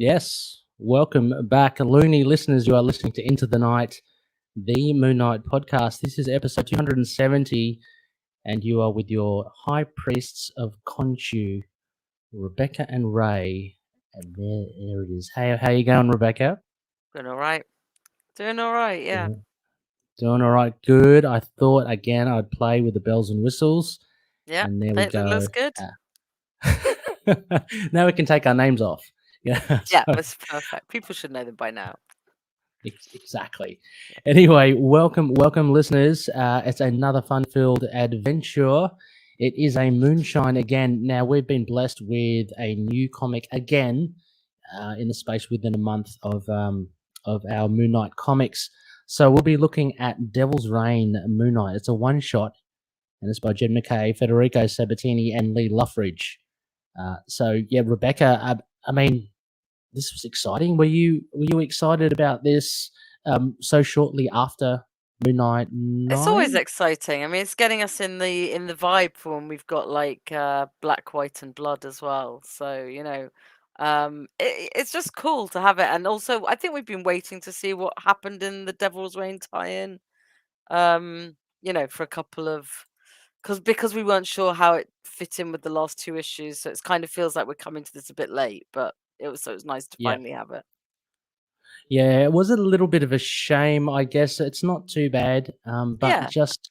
Yes, welcome back, loony listeners. You are listening to Into the Night, the Moon Knight podcast. This is episode 270, and you are with your high priests of Khonshu, Rebecca and Ray. And there it is. Hey, how you going, Rebecca? Doing all right. Doing all right, yeah. Doing doing all right, good. I thought again I'd play with the bells and whistles, Yeah, and there we it go. looks good. Now we can take our names off. Yeah, Yeah, so that's perfect. People should know them by now. Exactly. Anyway, welcome, listeners. It's another fun-filled adventure. It is a moonshine again. Now we've been blessed with a new comic again in the space within a month of our Moon Knight comics. So we'll be looking at Devil's Reign Moon Knight. It's a one-shot, and it's by Jed MacKay, Federico Sabatini, and Lee Luffridge. So yeah, Rebecca. I mean, this was exciting. Were you excited about this so shortly after Moon Knight It's always 9? exciting. I mean, it's getting us in the vibe for when we've got like black, white, and blood as well. So it's just cool to have it. And also, I think we've been waiting to see what happened in the Devil's Reign tie-in. For a couple of because we weren't sure how it fit in with the last two issues, so it's kind of feels like we're coming to this a bit late, but it was nice to Yeah. finally have it. Yeah, it was a little bit of a shame, I guess. It's not too bad, but Yeah. just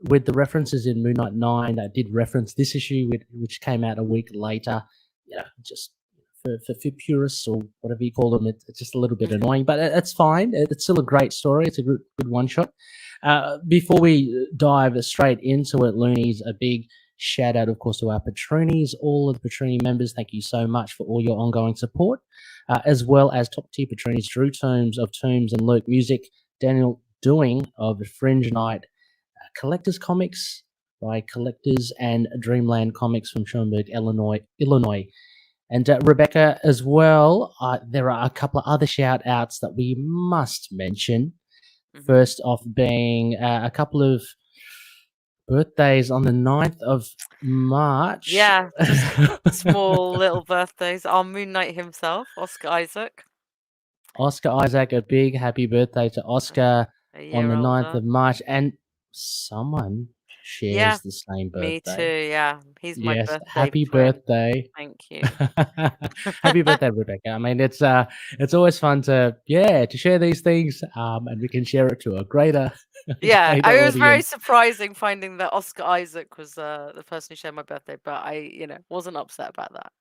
with the references in Moon Knight 9 that did reference this issue, which came out a week later, just for purists or whatever you call them, it's just a little bit annoying, but it's fine. It's still a great story. It's a good one shot. Before we dive straight into it, Loonies, a big shout out, of course, to our patronies, all of the patronie members. Thank you so much for all your ongoing support, as well as top tier patronies Drew Toombs of Toombs and Luke Music, Daniel Doing of Fringe Night, Collectors Comics by Collectors, and Dreamland Comics from Schaumburg, Illinois. And Rebecca, as well, there are a couple of other shout outs that we must mention. First off, being a couple of birthdays on the 9th of March. Yeah, just small little birthdays. Our Moon Knight himself, Oscar Isaac. Oscar Isaac, a big happy birthday to Oscar on the 9th of March. And someone shares the same birthday. Me too, yeah. He's my Yes, birthday happy twin. birthday. Thank you. Happy birthday, Rebecca. I mean, it's always fun to share these things, and we can share it to a greater Yeah, greater it was very audience. surprising finding that Oscar Isaac was the person who shared my birthday, but I, wasn't upset about that.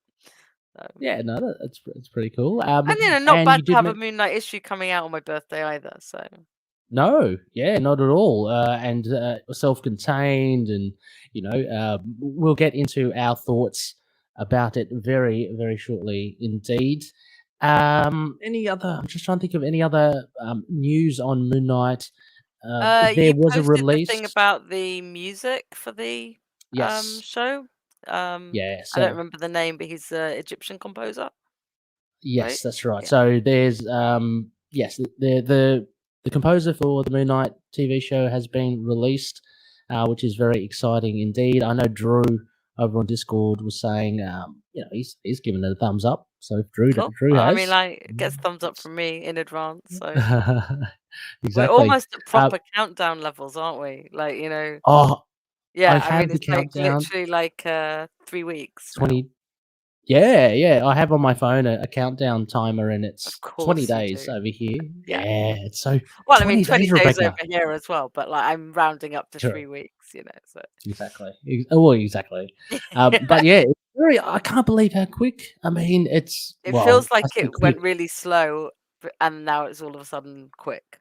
So. Yeah, no, it's pretty cool. And not and bad you to did have a Moon Knight issue coming out on my birthday either. So No, yeah, not at all. And self-contained, and we'll get into our thoughts about it very, very shortly indeed. Any other? I'm just trying to think of any other news on Moon Knight. There you was a posted the thing release. about the music for the Yes. show. Yeah. I don't So remember the name, but he's an Egyptian composer. yes, Right? that's right. Yeah. So there's yes, the composer for the Moon Knight TV show has been released, which is very exciting indeed. I know Drew over on Discord was saying, he's given it a thumbs up. So if Drew Cool. Drew Well, I has, mean, like, it gets thumbs up from me in advance. So we're exactly. almost at proper countdown levels, aren't we? Like, Oh, yeah. I I mean, have the it's like countdown. literally like 3 weeks. 20. Yeah. I have on my phone a countdown timer, and it's 20 days over here. Yeah, it's so. Well, I mean, 20 days Rebecca. over here as well, but like I'm rounding up to Sure. 3 weeks. So exactly. Well, exactly. But yeah, it's very. I can't believe how quick. I mean, it feels like it quick. went really slow, and now it's all of a sudden quick.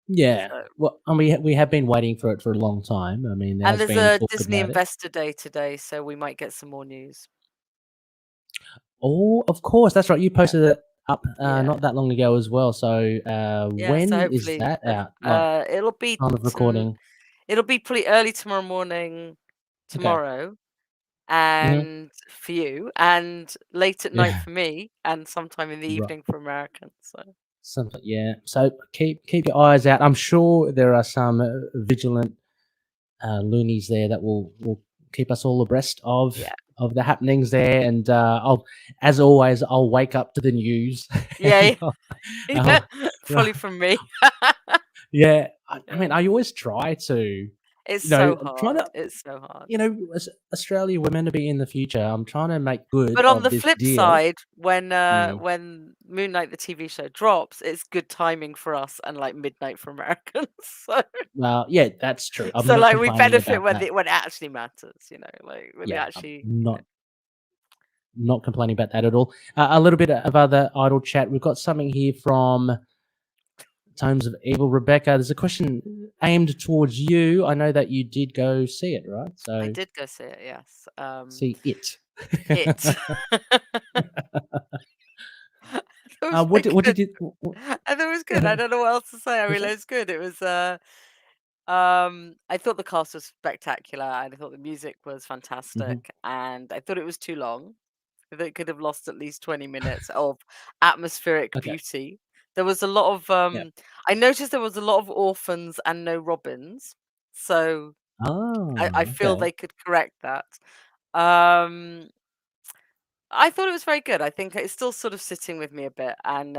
Yeah. So. Well, and we have been waiting for it for a long time. I mean, and there's a Disney Investor Day today, so we might get some more news. Oh, of course, that's right. You posted it up not that long ago as well. So when is that out? It'll be time of recording. It'll be pretty early tomorrow morning, tomorrow, and for you, and late at night for me, and sometime in the evening for Americans. So keep your eyes out. I'm sure there are some vigilant loonies there that will keep us all abreast of of the happenings there, and as always, I'll wake up to the news. Yeah, And yeah. I'll- Probably from me. yeah, I mean, Yeah. I always try to, It's I'm so trying hard. to, It's so hard. as Australia, we're meant to be in the future. I'm trying to make good But on of the this flip deal. side, Mm. when Moon Knight the TV show drops, it's good timing for us and like midnight for Americans. So Well, yeah, that's true. I'm so not like we complaining benefit about that. when it actually matters, like when they Yeah, I'm actually not complaining about that at all. A little bit of other idle chat. We've got something here from Times of Evil. Rebecca, there's a question aimed towards you. I know that you did go see it, right? I So did go see it, yes. see it. It. It was very What good. did you? I thought it was good. I don't know what else to say. I mean, it was good. It was I thought the cast was spectacular and I thought the music was Mhm. fantastic and I thought it was too long. They could have lost at least 20 minutes of atmospheric Okay. beauty. There was a lot of Yeah. I noticed there was a lot of orphans and no robins. So I Oh, feel okay. they could correct that. Um I thought it was very good. I think it's still sort of sitting with me a bit and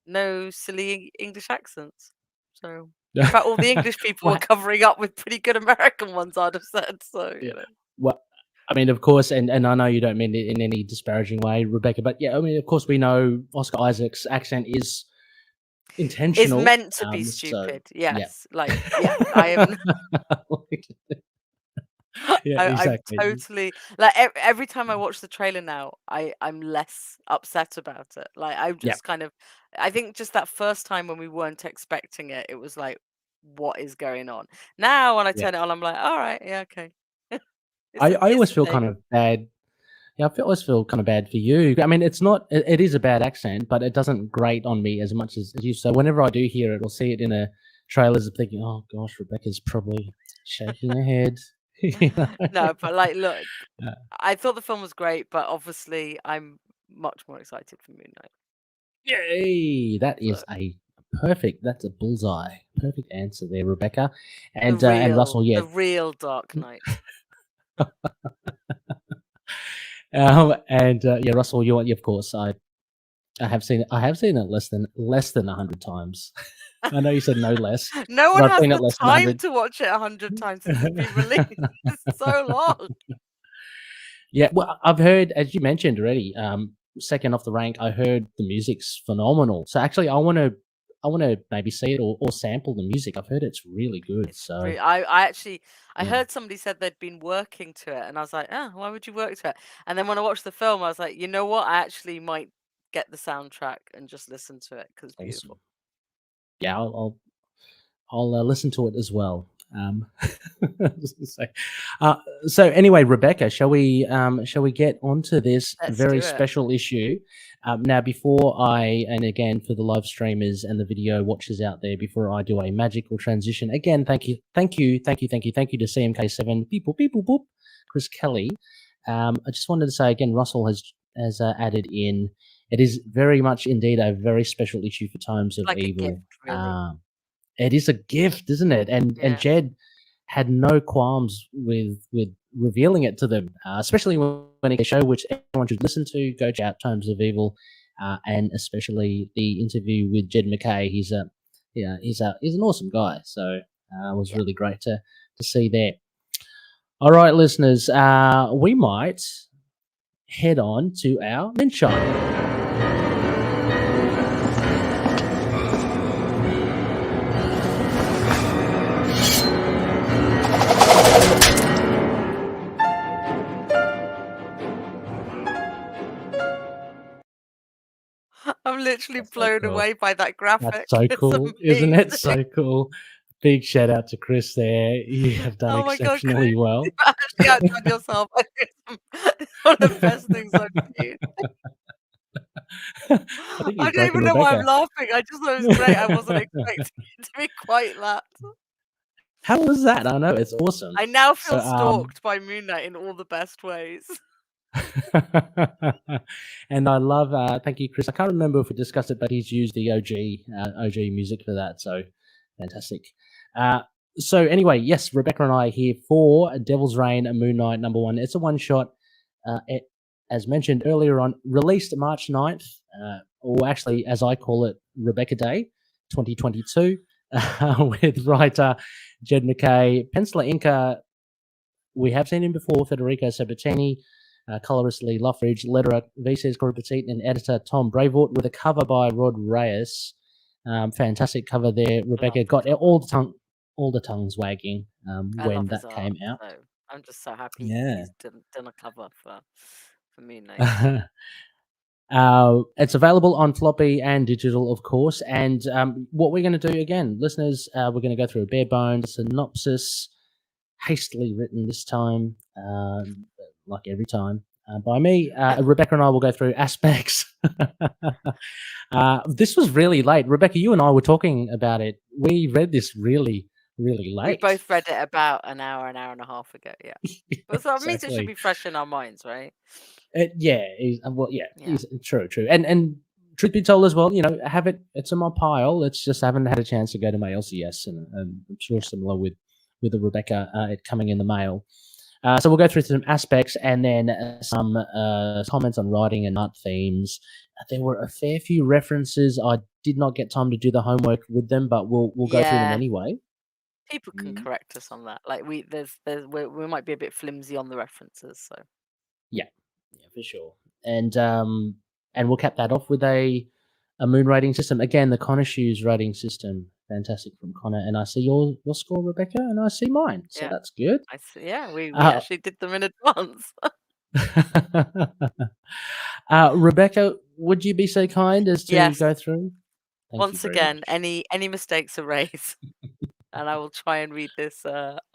no silly English accents. So in fact all the English people were Well, covering up with pretty good American ones, I'd have said. So, yeah. Well, I mean, of course, and I know you don't mean it in any disparaging way, Rebecca, but yeah, I mean, of course, we know Oscar Isaac's accent is It's intentional. meant to be So stupid. yeah. Yes. Like, yeah, I am Yeah, I'm exactly. totally like every time I watch the trailer now, I'm less upset about it. Like I'm Yeah, just kind of I think just that first time when we weren't expecting it, it was like, what is going on? Now when I yeah. turn it on, I'm like, all right, yeah, okay. It's I it's always a feel kind thing. of bad. Yeah, always feel kind of bad for you. I mean, it's not. It is a bad accent, but it doesn't grate on me as much as you. So whenever I do hear it or see it in a trailers, I'm thinking, oh gosh, Rebecca's probably shaking her head. You know? No, but like, look, Uh, I thought the film was great, but obviously I'm much more excited for Moon Knight. Yay! That So is a perfect. That's a bullseye. Perfect answer there, Rebecca, and Russell. Yeah, the real Dark Knight. and yeah, Russell. You of course. I have seen it. I have seen it less than 100 times. I know you said no less, No but one I've has seen it the less than time 100. to watch it 100 times since it's been released. It's so long. Yeah, well, I've heard, as you mentioned already, second off the rank, I heard the music's phenomenal. So actually, I want to maybe see it or sample the music. I've heard it's really good. It's So re I actually I yeah, heard somebody said they'd been working to it, and I was like, "Oh, why would you work to it?" And then when I watched the film, I was like, "You know what? I actually might get the soundtrack and just listen to it because it's beautiful." awesome. Yeah, I'll listen to it as well. So, uh, so anyway, Rebecca, shall we get onto this Let's very do it. special issue? Now, before and again for the live streamers and the video watchers out there, before I do a magical transition, again, thank you to CMK7 people boop, Chris Kelly. I just wanted to say again, Russell has added in. It is very much indeed a very special issue for Times of Like a gift, Evil. really. It is a gift, isn't it? And Yeah. Jed had no qualms with revealing it to them, especially when he show which everyone should listen to. Go check out Times of Evil, and especially the interview with Jed McKay. He's an awesome guy. So it was Yeah. really great to see there. All right, listeners, we might head on to our Moonshine. I'm literally That's so blown cool. away by that That's graphic. so It's cool, isn't it? amazing. So cool. Big shout out to Chris there. You have done Oh my god, Chris, exceptionally you well. actually outdone yourself. I think it's one of the best things I've seen. I think I you've don't broken even know why I'm Rebecca. laughing. I just thought it was great. I wasn't expecting it to be quite that. How was that? I know it's awesome. I now So, feel stalked by Moon Knight in all the best ways. and I love. Thank you, Chris. I can't remember if we discussed it, but he's used the OG music for that. So fantastic. So anyway, yes, Rebecca and I are here for Devil's Reign, a Moon Knight #1. It's a one shot. It, as mentioned earlier on, released March 9th, or actually, as I call it, Rebecca Day 2022, with writer Jed McKay, penciler inker. We have seen him before, Federico Sabatini, colorist Lee Luffridge, letterer VC's Corey Petit, and editor Tom Brevoort, with a cover by Rod Reyes. Fantastic cover there. Rebecca got all the tongues wagging I when love his that art, came out. so I'm just so happy Yeah. he's done a cover for Moon Knight. It's available on floppy and digital, of course. And what we're going to do again, listeners, we're going to go through a bare bones synopsis, hastily written this time, like every time, by me. Rebecca and I will go through aspects. This was really late. Rebecca, you and I were talking about it. We read this really, really late. We both read it about an hour and a half ago, yeah. But so it means it should be fresh in our minds, right? True. And truth be told as well, have it. It's in my pile. It's just I haven't had a chance to go to my LCS, and I'm sure similar with the Rebecca, it coming in the mail. So we'll go through some aspects and then some comments on writing and art themes. There were a fair few references. I did not get time to do the homework with them, but we'll go through them anyway. People can correct us on that. Like we might be a bit flimsy on the references, so yeah, for sure. And we'll cap that off with a moon rating system. Again, the Khonshu's rating system, fantastic from Connor. And I see your score, Rebecca, and I see mine. So that's good. I see. Yeah, we actually did them in advance. Rebecca, would you be so kind as to go through? Once again, any mistakes are raised. And I will try and read this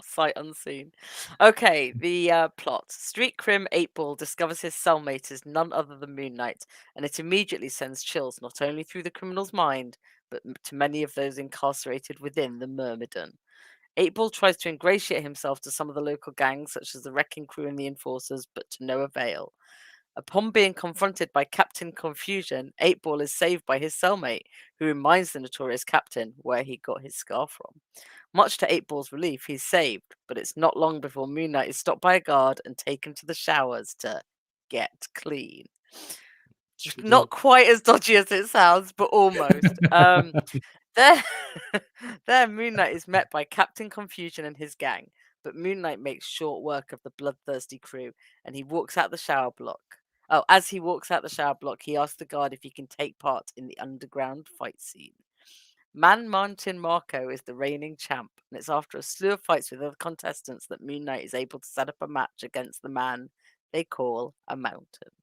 sight unseen. Okay, the plot. Street Crim 8-Ball discovers his cellmate is none other than Moon Knight, and it immediately sends chills not only through the criminal's mind, but to many of those incarcerated within the Myrmidon. 8-Ball tries to ingratiate himself to some of the local gangs, such as the Wrecking Crew and the Enforcers, but to no avail. Upon being confronted by Captain Confusion, 8-Ball is saved by his cellmate, who reminds the notorious captain where he got his scar from. Much to 8-Ball's relief, he's saved, but it's not long before Moon Knight is stopped by a guard and taken to the showers to get clean. Not quite as dodgy as it sounds, but almost. There, Moon Knight is met by Captain Confusion and his gang, but Moon Knight makes short work of the bloodthirsty crew, and he walks out the shower block. Oh, as he walks out the shower block, he asks the guard if he can take part in the underground fight scene. Mountain Marco is the reigning champ, and it's after a slew of fights with other contestants that Moon Knight is able to set up a match against the man they call a Mountain.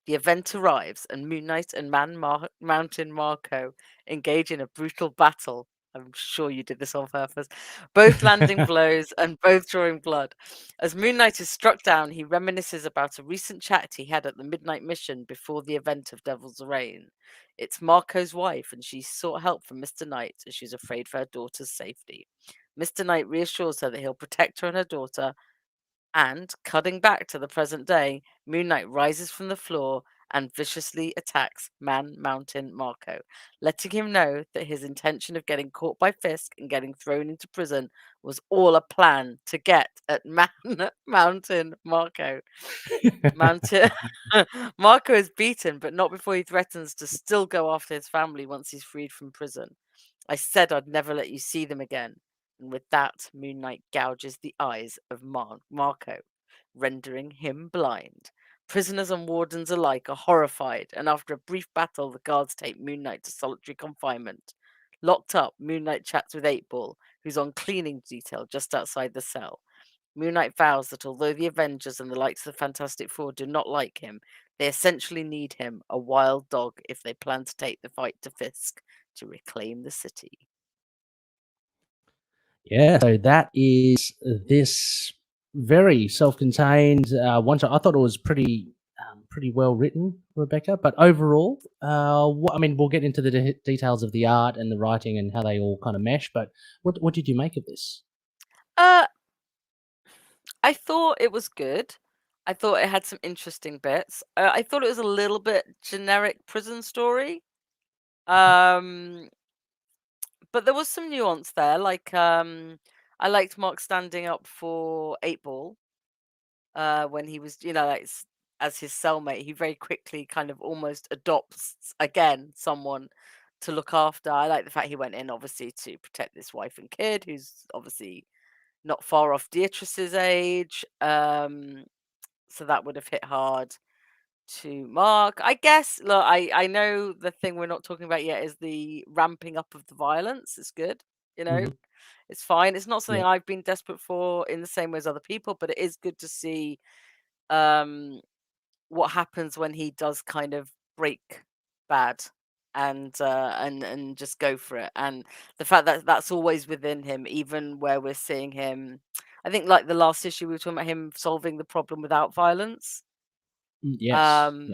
The event arrives, and Moon Knight and Mountain Marco engage in a brutal battle. I'm sure you did this on purpose. Both landing blows and both drawing blood. As Moon Knight is struck down, he reminisces about a recent chat he had at the Midnight Mission before the event of Devil's Reign. It's Marco's wife, and she sought help from Mr. Knight as she's afraid for her daughter's safety. Mr. Knight reassures her that he'll protect her and her daughter. And, cutting back to the present day, Moon Knight rises from the floor and viciously attacks Mountain Marco, letting him know that his intention of getting caught by Fisk and getting thrown into prison was all a plan to get at Mountain Marco. Marco is beaten, but not before he threatens to still go after his family once he's freed from prison. I said I'd never let you see them again. And with that, Moon Knight gouges the eyes of Marco, rendering him blind. Prisoners and wardens alike are horrified, and after a brief battle, the guards take Moon Knight to solitary confinement. Locked up, Moon Knight chats with 8-Ball, who's on cleaning detail just outside the cell. Moon Knight vows that although the Avengers and the likes of the Fantastic Four do not like him, they essentially need him, a wild dog, if they plan to take the fight to Fisk to reclaim the city. Yeah, so that is this very self-contained one shot. I thought it was pretty well written, Rebecca. But overall, we'll get into the details of the art and the writing and how they all kind of mesh. But what did you make of this? I thought it was good. I thought it had some interesting bits. I thought it was a little bit generic prison story. but there was some nuance there. Like, I liked Mark standing up for 8 Ball when he was, like as his cellmate. He very quickly kind of almost adopts again someone to look after. I like the fact he went in obviously to protect this wife and kid, who's obviously not far off Beatrice's age. So that would have hit hard to Mark. I guess, look, I know the thing we're not talking about yet is the ramping up of the violence. It's good, you know, Hmm. it's fine. It's not something Yeah. I've been desperate for in the same way as other people, but it is good to see um what happens when he does kind of break bad and just go for it. And the fact that that's always within him, even where we're seeing him, I think like the last issue we were talking about him solving the problem without violence. Yes. um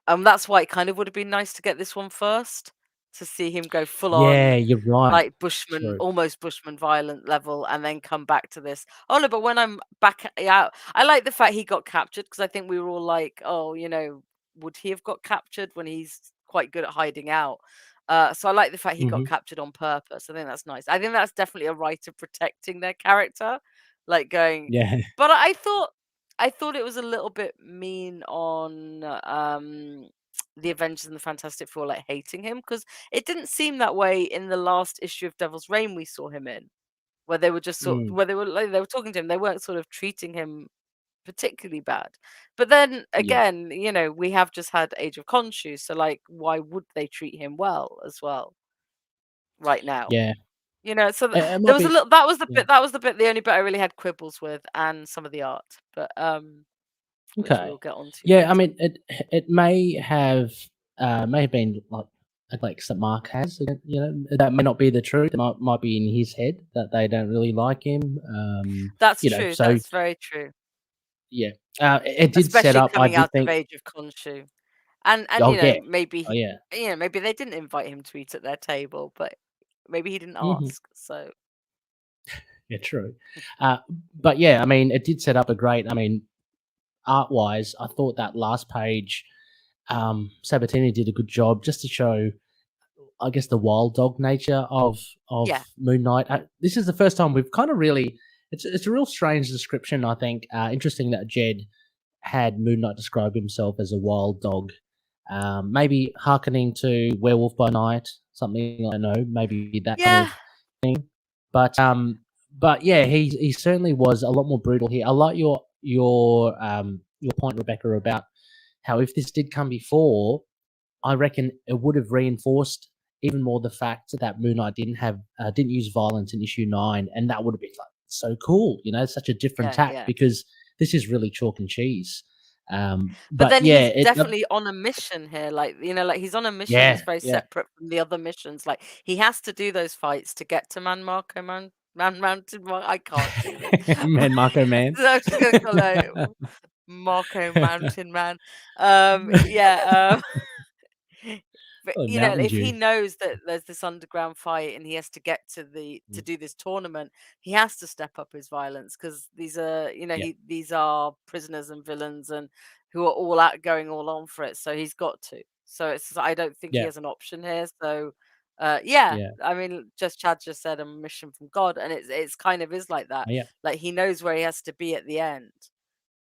Yeah. that's why it kind of would have been nice to get this one first, to see him go full Yeah, on, you're right. like Bushman, True. almost Bushman violent level, and then come back to this. Oh no, but when I'm back out, I like the fact he got captured, because I think we were all like, oh, would he have got captured when he's quite good at hiding out? So I like the fact he got Hmm. captured on purpose. I think that's nice. I think that's definitely a writer protecting their character, like going. Yeah. But I thought it was a little bit mean on the Avengers and the Fantastic Four, like hating him, because it didn't seem that way in the last issue of Devil's Reign we saw him in, where they were just Mm. where they were like, they were talking to him. They weren't sort of treating him particularly bad. But then Yeah. again, we have just had Age of Khonshu, so like, why would they treat him well as well right now? Yeah. So It there might was a be. little. That was the Yeah. bit. That was the only bit I really had quibbles with, and some of the art, but which Okay. we'll get onto Yeah, I later. mean, it may have been like that Mark has. That may not be the truth. It might be in his head that they don't really like him. That's true. So That's very true. yeah, it did set Especially up. I coming did out of think. Age of Khonshu. And Oh yeah. maybe Oh yeah. maybe they didn't invite him to eat at their table, but maybe he didn't Hmm. ask. So Yeah, true. Uh, but yeah, I mean, it did set up a great. I mean, art wise, I thought that last page, Sabatini did a good job just to show, I guess, the wild dog nature of yeah, Moon Knight. This is the first time we've kind of really. It's a real strange description. I think interesting that Jed had Moon Knight describe himself as a wild dog. Maybe hearkening to Werewolf by Night, something I know. Maybe that kind yeah, of thing. But but yeah, he certainly was a lot more brutal here. I like your point, Rebecca, about how if this did come before, I reckon it would have reinforced even more the fact that Moon Knight didn't use violence in issue 9, and that would have been like so cool. It's such a different yeah, tack yeah. because this is really chalk and cheese. But But then yeah, he's it definitely on a mission here. Like, like he's on a mission yeah that's very yeah separate from the other missions. Like, he has to do those fights to get to Man Mountain. I can't do this. man, Marco man. So I'm just gonna call it Marco Mountain Man. Yeah. But Oh, Mountain if he Dew. knows that there's this underground fight and he has to get to Mm, do this tournament, he has to step up his violence, because these are yeah, these are prisoners and villains, and who are all out going all on for it. So he's got to. So I don't think he yeah, has an option here. So yeah, yeah, I mean, Chad just said a mission from God, and it's kind of is like that. yeah. Like, he knows where he has to be at the end.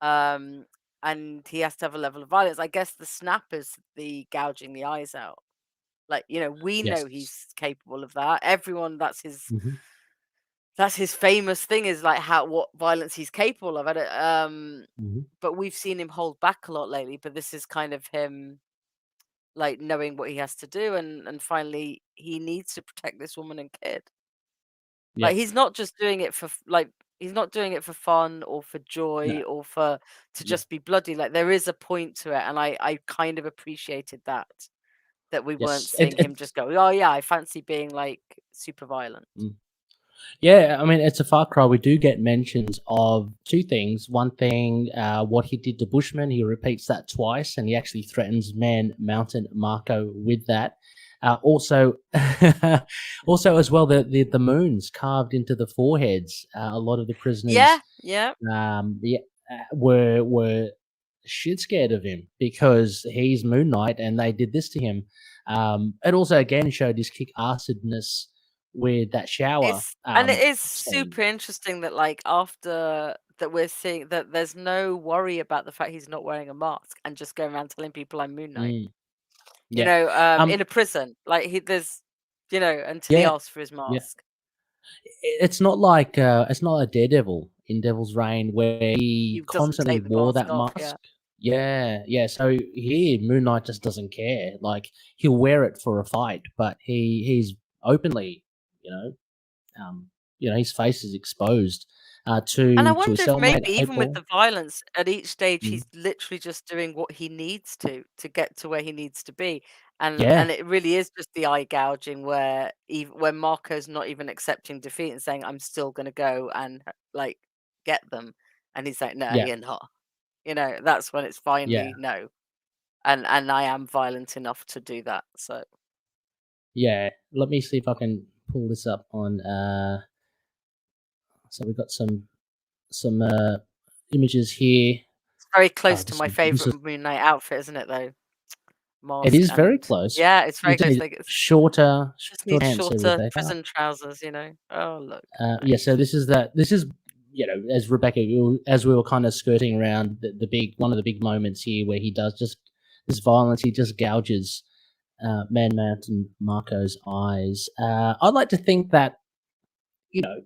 Um and he has to have a level of violence. I guess the snap is the gouging the eyes out. Like, we Yes. know he's capable of that. Everyone, Mhm, that's his famous thing, is like what violence he's capable of. mhm. But we've seen him hold back a lot lately. But this is kind of him, like, knowing what he has to do, and finally he needs to protect this woman and kid. Yeah. Like, he's not just doing it for he's not doing it for fun or for No. joy or for to Yeah. just be bloody. Like, there is a point to it, and I kind of appreciated that we weren't Yes. seeing him just go, oh yeah, I fancy being like super violent. Mm. Yeah, I mean, it's a far cry. We do get mentions of two things. One thing, what he did to Bushman, he repeats that twice, and he actually threatens Man Mountain Marco with that. Also, also as well, the moons carved into the foreheads. A lot of the Yeah, prisoners, yeah, yeah, were shit scared of him because he's Moon Knight, and they did this to him. It also again showed his kick assedness with that shower And it is scene. super interesting that, like, after that we're seeing that there's no worry about the fact he's not wearing a mask and just going around telling people I'm Moon Knight, Mm, yeah. Um, in a prison. Like, there's until he yeah, asks for his yeah. mask. It's not a Daredevil in Devil's Reign where he He doesn't constantly take the wore mask that off, mask. yeah. Yeah, yeah. So here, Moon Knight just doesn't care. Like he'll wear it for a fight, but he's openly, you know, his face is exposed And I to wonder his if cellmate maybe even with April. the violence, at each stage, Mm. he's literally just doing what he needs to get to where he needs to be. And Yeah, it really is just the eye gouging where even when Marco's not even accepting defeat and saying, I'm still gonna go and like get them. And he's like, no, yeah, you're not. That's when it's yeah, finally no. And I am violent enough to do that. So yeah. Let me see if I can pull this up on. So we've got some images here. it's very Oh, close to my this is favorite Moon Knight outfit, isn't it though? it Mask is very and close. yeah, it's very You just close. need Like it's just short need pants, so shorter Rebecca. prison trousers. Oh, look, Yeah, so nice. this is as Rebecca, as we were kind of skirting around the big one of the big moments here where he does just this violence, he just gouges Man Mountain Marco's eyes. I'd like to think that you know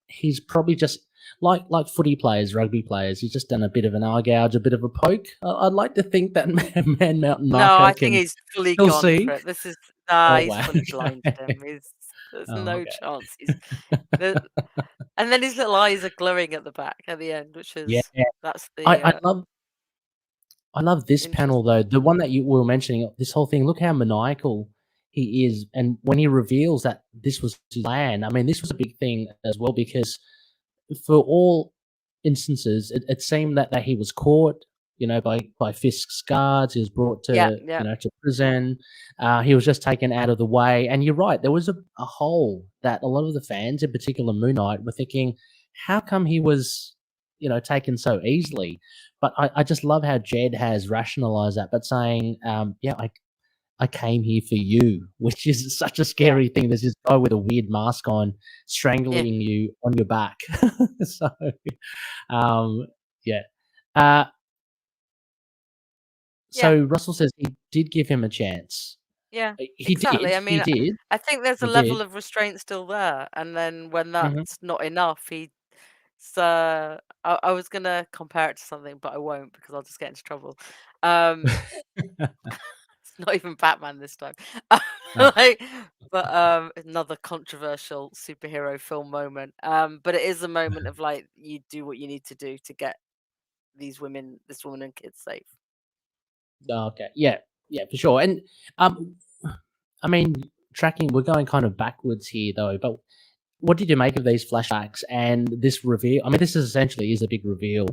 he's probably just like footy players, rugby players. He's just done a bit of an eye gouge, a bit of a poke. I'd like to think that Man Mountain No, Marco I think can he's fully still gone for see. it. This is Oh he's wow. fully blinded him. There's Oh, no okay. chance. The, and then his little eyes are glowing at the back at the end, which Yeah, is that's I, the I love I love this panel interesting. though. The one that you were mentioning, this whole thing. Look how maniacal he is, and when he reveals that this was his plan. I mean, this was a big thing as well because for all instances, it seemed that he was caught, by Fisk's guards. He was brought Yeah, to, yeah, to prison. He was just taken out of the way. And you're right, there was a hole that a lot of the fans, in particular Moon Knight, were thinking, how come he was, taken so easily? But I just love how Jed has rationalized that, but saying, yeah, I came here for you, which is such a yeah, scary thing. There's this guy with a weird mask on, yeah, strangling you on your back. So, um, yeah. Uh, yeah, so Russell says he did give him a chance. yeah. He did. Exactly. I He mean, did. I think there's a He level did. of restraint still there, and then when Mhm. that's not enough, I was gonna compare it to something, but I won't because I'll just get into trouble. Um, it's not even Batman this time. Ah, Like, but another controversial superhero film moment. But it is a moment of like you do what you need to do to get this woman and kids safe. okay. Yeah. Yeah, for sure. And um, I mean, we're going kind of backwards here though, but what did you make of these flashbacks and this reveal? I mean, this is essentially is a big reveal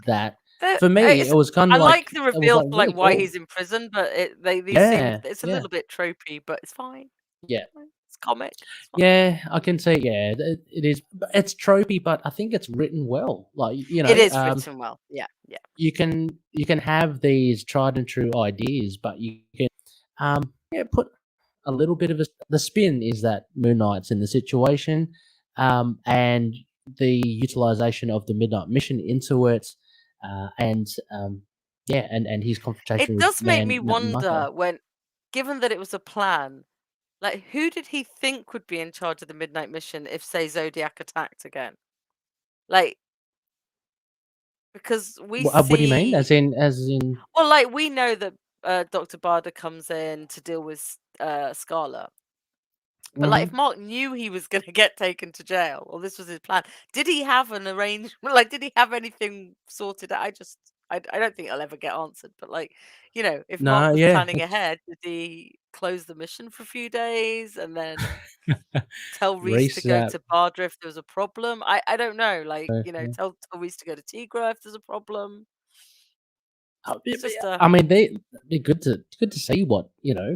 that for me, It's I like the it was reveal like for like really why cool. he's in prison, but these seem Yeah, it's a yeah, little bit tropey, but it's fine. yeah, Fine. It's comic. It's fine. yeah. I can see. Yeah, it is. It's tropey, but I think it's written well. Like It is written well. Yeah, yeah. you can have these tried and true ideas, but you can put a little bit of the spin is that Moon Knight's in the situation, and the utilization of the Midnight Mission into it, and and his confrontation It with does make me Mountain Marco. wonder given that it was a plan, like who did he think would be in charge of the midnight mission if, say, Zodiac attacked again? Like, because we What do you mean? see, As in? well, like we know that Dr. Barda comes in to deal with Scarlet. But like, if Mhm. Mark knew he was going to get taken to jail, or this was his plan, did he have an arrangement? Like, did he have anything sorted out? I don't think I'll ever get answered. But like, if Mark No, was yeah, planning ahead, did he close the mission for a few days and then tell Reese to Reese. go to Bardra if there was a problem? I don't know. Like, Yeah. tell Reese to go to Tigra if there's a problem. Yeah, It's just I mean, it'd be good to see what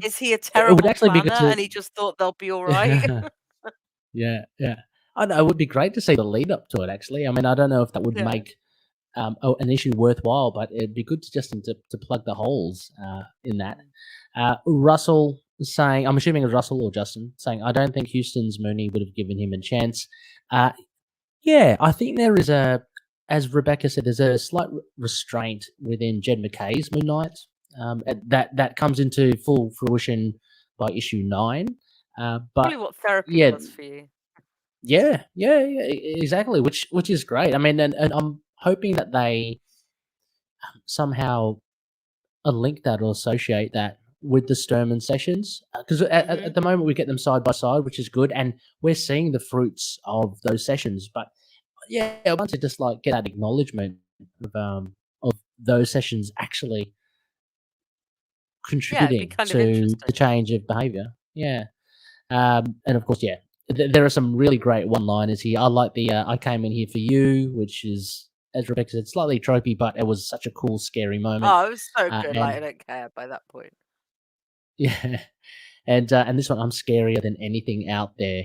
is he a It would terrible actually be good planner to. and he just thought they'll be all right? Yeah, yeah. I know, it would be great to see the lead up to it, actually. I mean, I don't know if that would Yeah. make, an issue worthwhile, but it'd be good to just to plug the holes, in that. Mm. Russell saying, I'm assuming it was Russell or Justin, saying, I don't think Houston's Mooney would have given him a chance. Yeah, I think there is as Rebecca said, there's a slight restraint within Jed McKay's Moon Knight, and that comes into full fruition by issue 9. Probably But what therapy yeah, was for you. yeah, exactly, which is great. I mean, and I'm hoping that they somehow link that or associate that with the Sturman sessions, because at the moment we get them side by side, which is good, and we're seeing the fruits of those sessions. But yeah, I want to just like get that acknowledgement of those sessions actually Yeah, it'd be contributing kind of to the interesting. change of behavior. Yeah. And of course, yeah, there are some really great one-liners here. I like the "I came in here for you," which is, as Rebecca said, slightly tropey, but it was such a cool, scary moment. Oh, it was so good. Like, I And don't care by that point. yeah, and this one, I'm scarier than anything out there.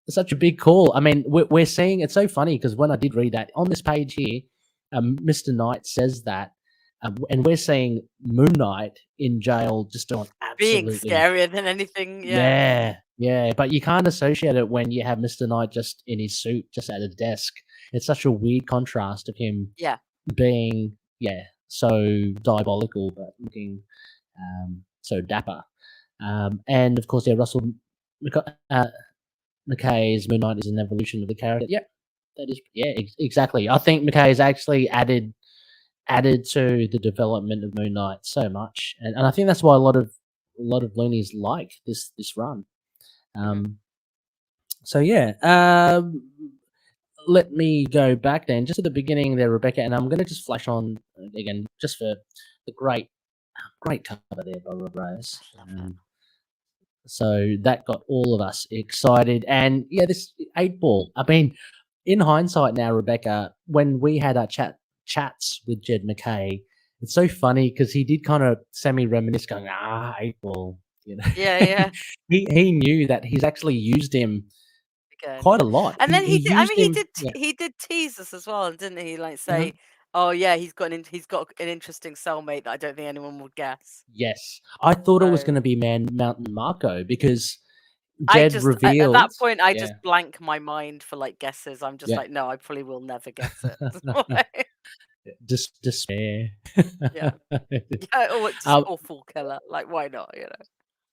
It's such a big call. I mean, we're seeing it's so funny because when I did read that on this page here, Mr. Knight says that, and we're seeing Moon Knight in jail just doing Being absolutely scarier than anything, yeah. yeah. But you can't associate it when you have Mr. Knight just in his suit, just at a desk. It's such a weird contrast of him Yeah. being so diabolical, but looking so dapper. And of course, yeah, Russell McKay's Moon Knight is an evolution of the character. Yeah, that is exactly. I think McKay has actually added to the development of Moon Knight so much, and I think that's why a lot of loonies like this run. Mhm. So yeah, let me go back then, just at the beginning there, Rebecca, and I'm going to just flash on again just for the great cover there by Rob Reyes. I love it. So that got all of us excited, and yeah, this 8 ball. I mean, in hindsight now, Rebecca, when we had our chats with Jed McKay, it's so funny because he did kind of semi reminisce, going, 8 ball. You know, Yeah, yeah. he knew that he's actually used him Again, quite yeah. a lot. And then He used him. Yeah. he did tease us as well, didn't he? Like Mhm. say, "Oh yeah, he's got an interesting cellmate that I don't think anyone would guess." Yes, I thought it was So going to be Man Mountain Marco because I Jed just at that revealed. point I Yeah, just blank my mind for like guesses. I'm just yeah. like, no, I probably will never guess it. Despair. Yeah, yeah. Oh, it's just um, awful killer. Like, why not?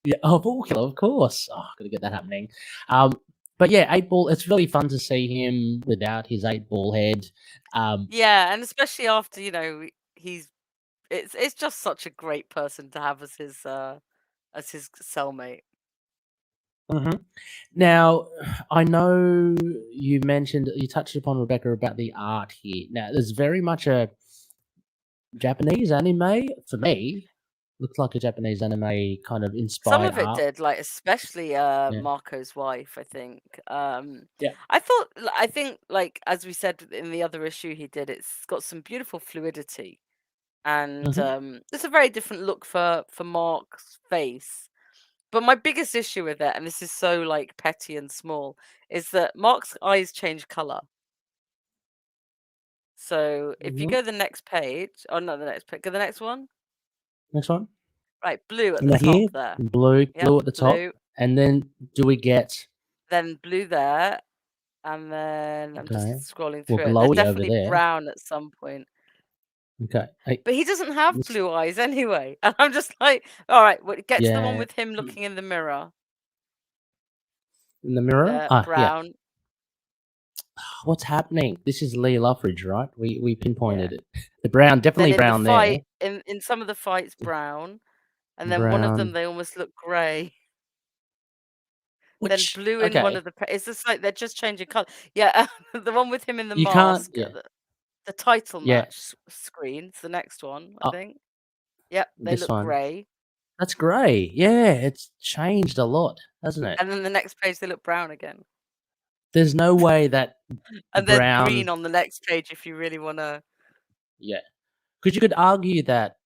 Yeah, oh, ball killer, of course. Oh, gotta get that happening. Um, but yeah, 8 ball. It's really fun to see him without his 8 ball head. Um, Yeah, and especially after he's it's just such a great person to have as his cellmate. mhm. Now, I know you touched upon Rebecca about the art here. Now, there's very much a Japanese anime for me. Looks like a Japanese anime kind of Some inspired of it art. did, like especially Yeah, Marco's wife, I think. yeah. I think like as we said in the other issue he did, it's got some beautiful fluidity and Hmm. it's a very different look for Mark's face. But my biggest issue with it, and this is so like petty and small, is that Mark's eyes change color. So if you Hmm. go the next page, or not the next page, go the next one. Next one. Right, blue at the Now here, top there. Yep, blue at the top, blue. and then do we get Then blue there. And then I'm just okay? scrolling Well, through it. They're glowy over definitely there. brown at some point. Okay. But he doesn't have This blue eyes anyway. And I'm just like, all right, well, get to the one yeah. with him looking in the mirror. In the mirror? There, Yeah. brown. What's happening? This is Lee Luffridge, right? We Yeah. pinpointed it. The brown, Then definitely in the brown there. fight, in some of the fights, brown. And then one of them, Brown, they almost look grey. Then which blue in one okay. of the. It's just like they're just changing color. Yeah, the one with him in the You can't mask. yeah. The title Yeah. match screen. It's the next one, I Uh, think. Yep, they this look one. grey. That's great. Yeah, it's changed a lot, hasn't it? And then the next page, they look brown again. There's no way that And then green brown on the next page if you really wanna. yeah. Because you could argue that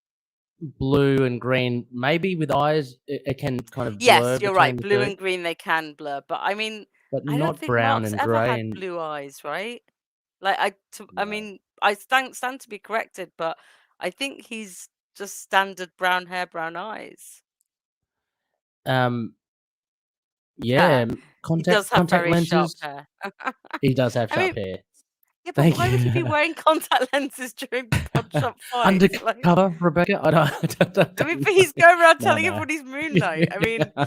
blue and green, maybe with eyes, it can kind of blur Yes, you're between right, the blue 2, and green, they can blur, but I mean, but I don't not think brown Mark's and ever grey had and blue eyes, right? I no. mean, I stand to be corrected, but I think he's just standard brown hair, brown eyes. Um, hair. yeah, He does have contact very sharp lenses. hair. He does have I mean, sharp hair. yeah, but Thank why would he be you. wearing contact lenses during pod shop fights? Like, Undercover, Rebecca? I mean, Don't but know. he's going around No, telling no. everybody he's Moon Knight. I mean, No,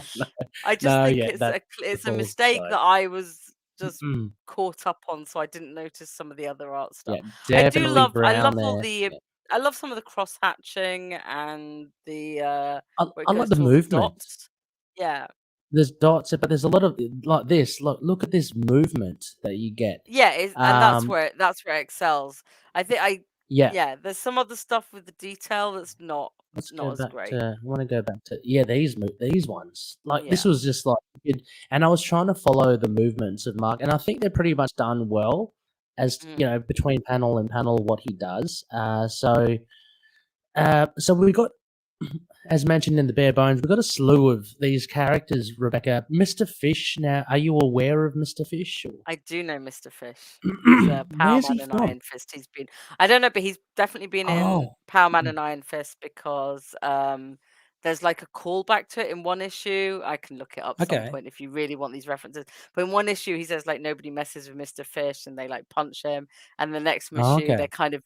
I just no, think yeah, that it's a falls mistake aside. that I was just Mm, caught up on, so I didn't notice some of the other art stuff. yeah, definitely I brown love all there. the Yeah. I love some of the cross hatching and the where it I goes like the to all the movement. dots. Yeah. There's dots, but there's a lot of like this. Look at this movement that you get. Yeah, and Um, that's where it excels. I think yeah. there's some other stuff with the detail that's Let's go not as back great. to. I want to go back to these ones. Like this Yeah. was just like good, and I was trying to follow the movements of Mark, and I think they're pretty much done well, as Mm. between panel and panel what he does. So we got, as mentioned in the bare bones, we've got a slew of these characters. Rebecca, Mr. Fish. Now, are you aware of Mr. Fish? I do know Mr. Fish. He's a Power Where's Man he and from? Iron Fist. I don't know, but he's definitely been in Oh, Power Man and Iron Fist because there's like a callback to it in one issue. I can look it up some okay. point if you really want these references. But in one issue, he says like nobody messes with Mr. Fish, and they like punch him. And the next Oh, issue, okay. they're kind of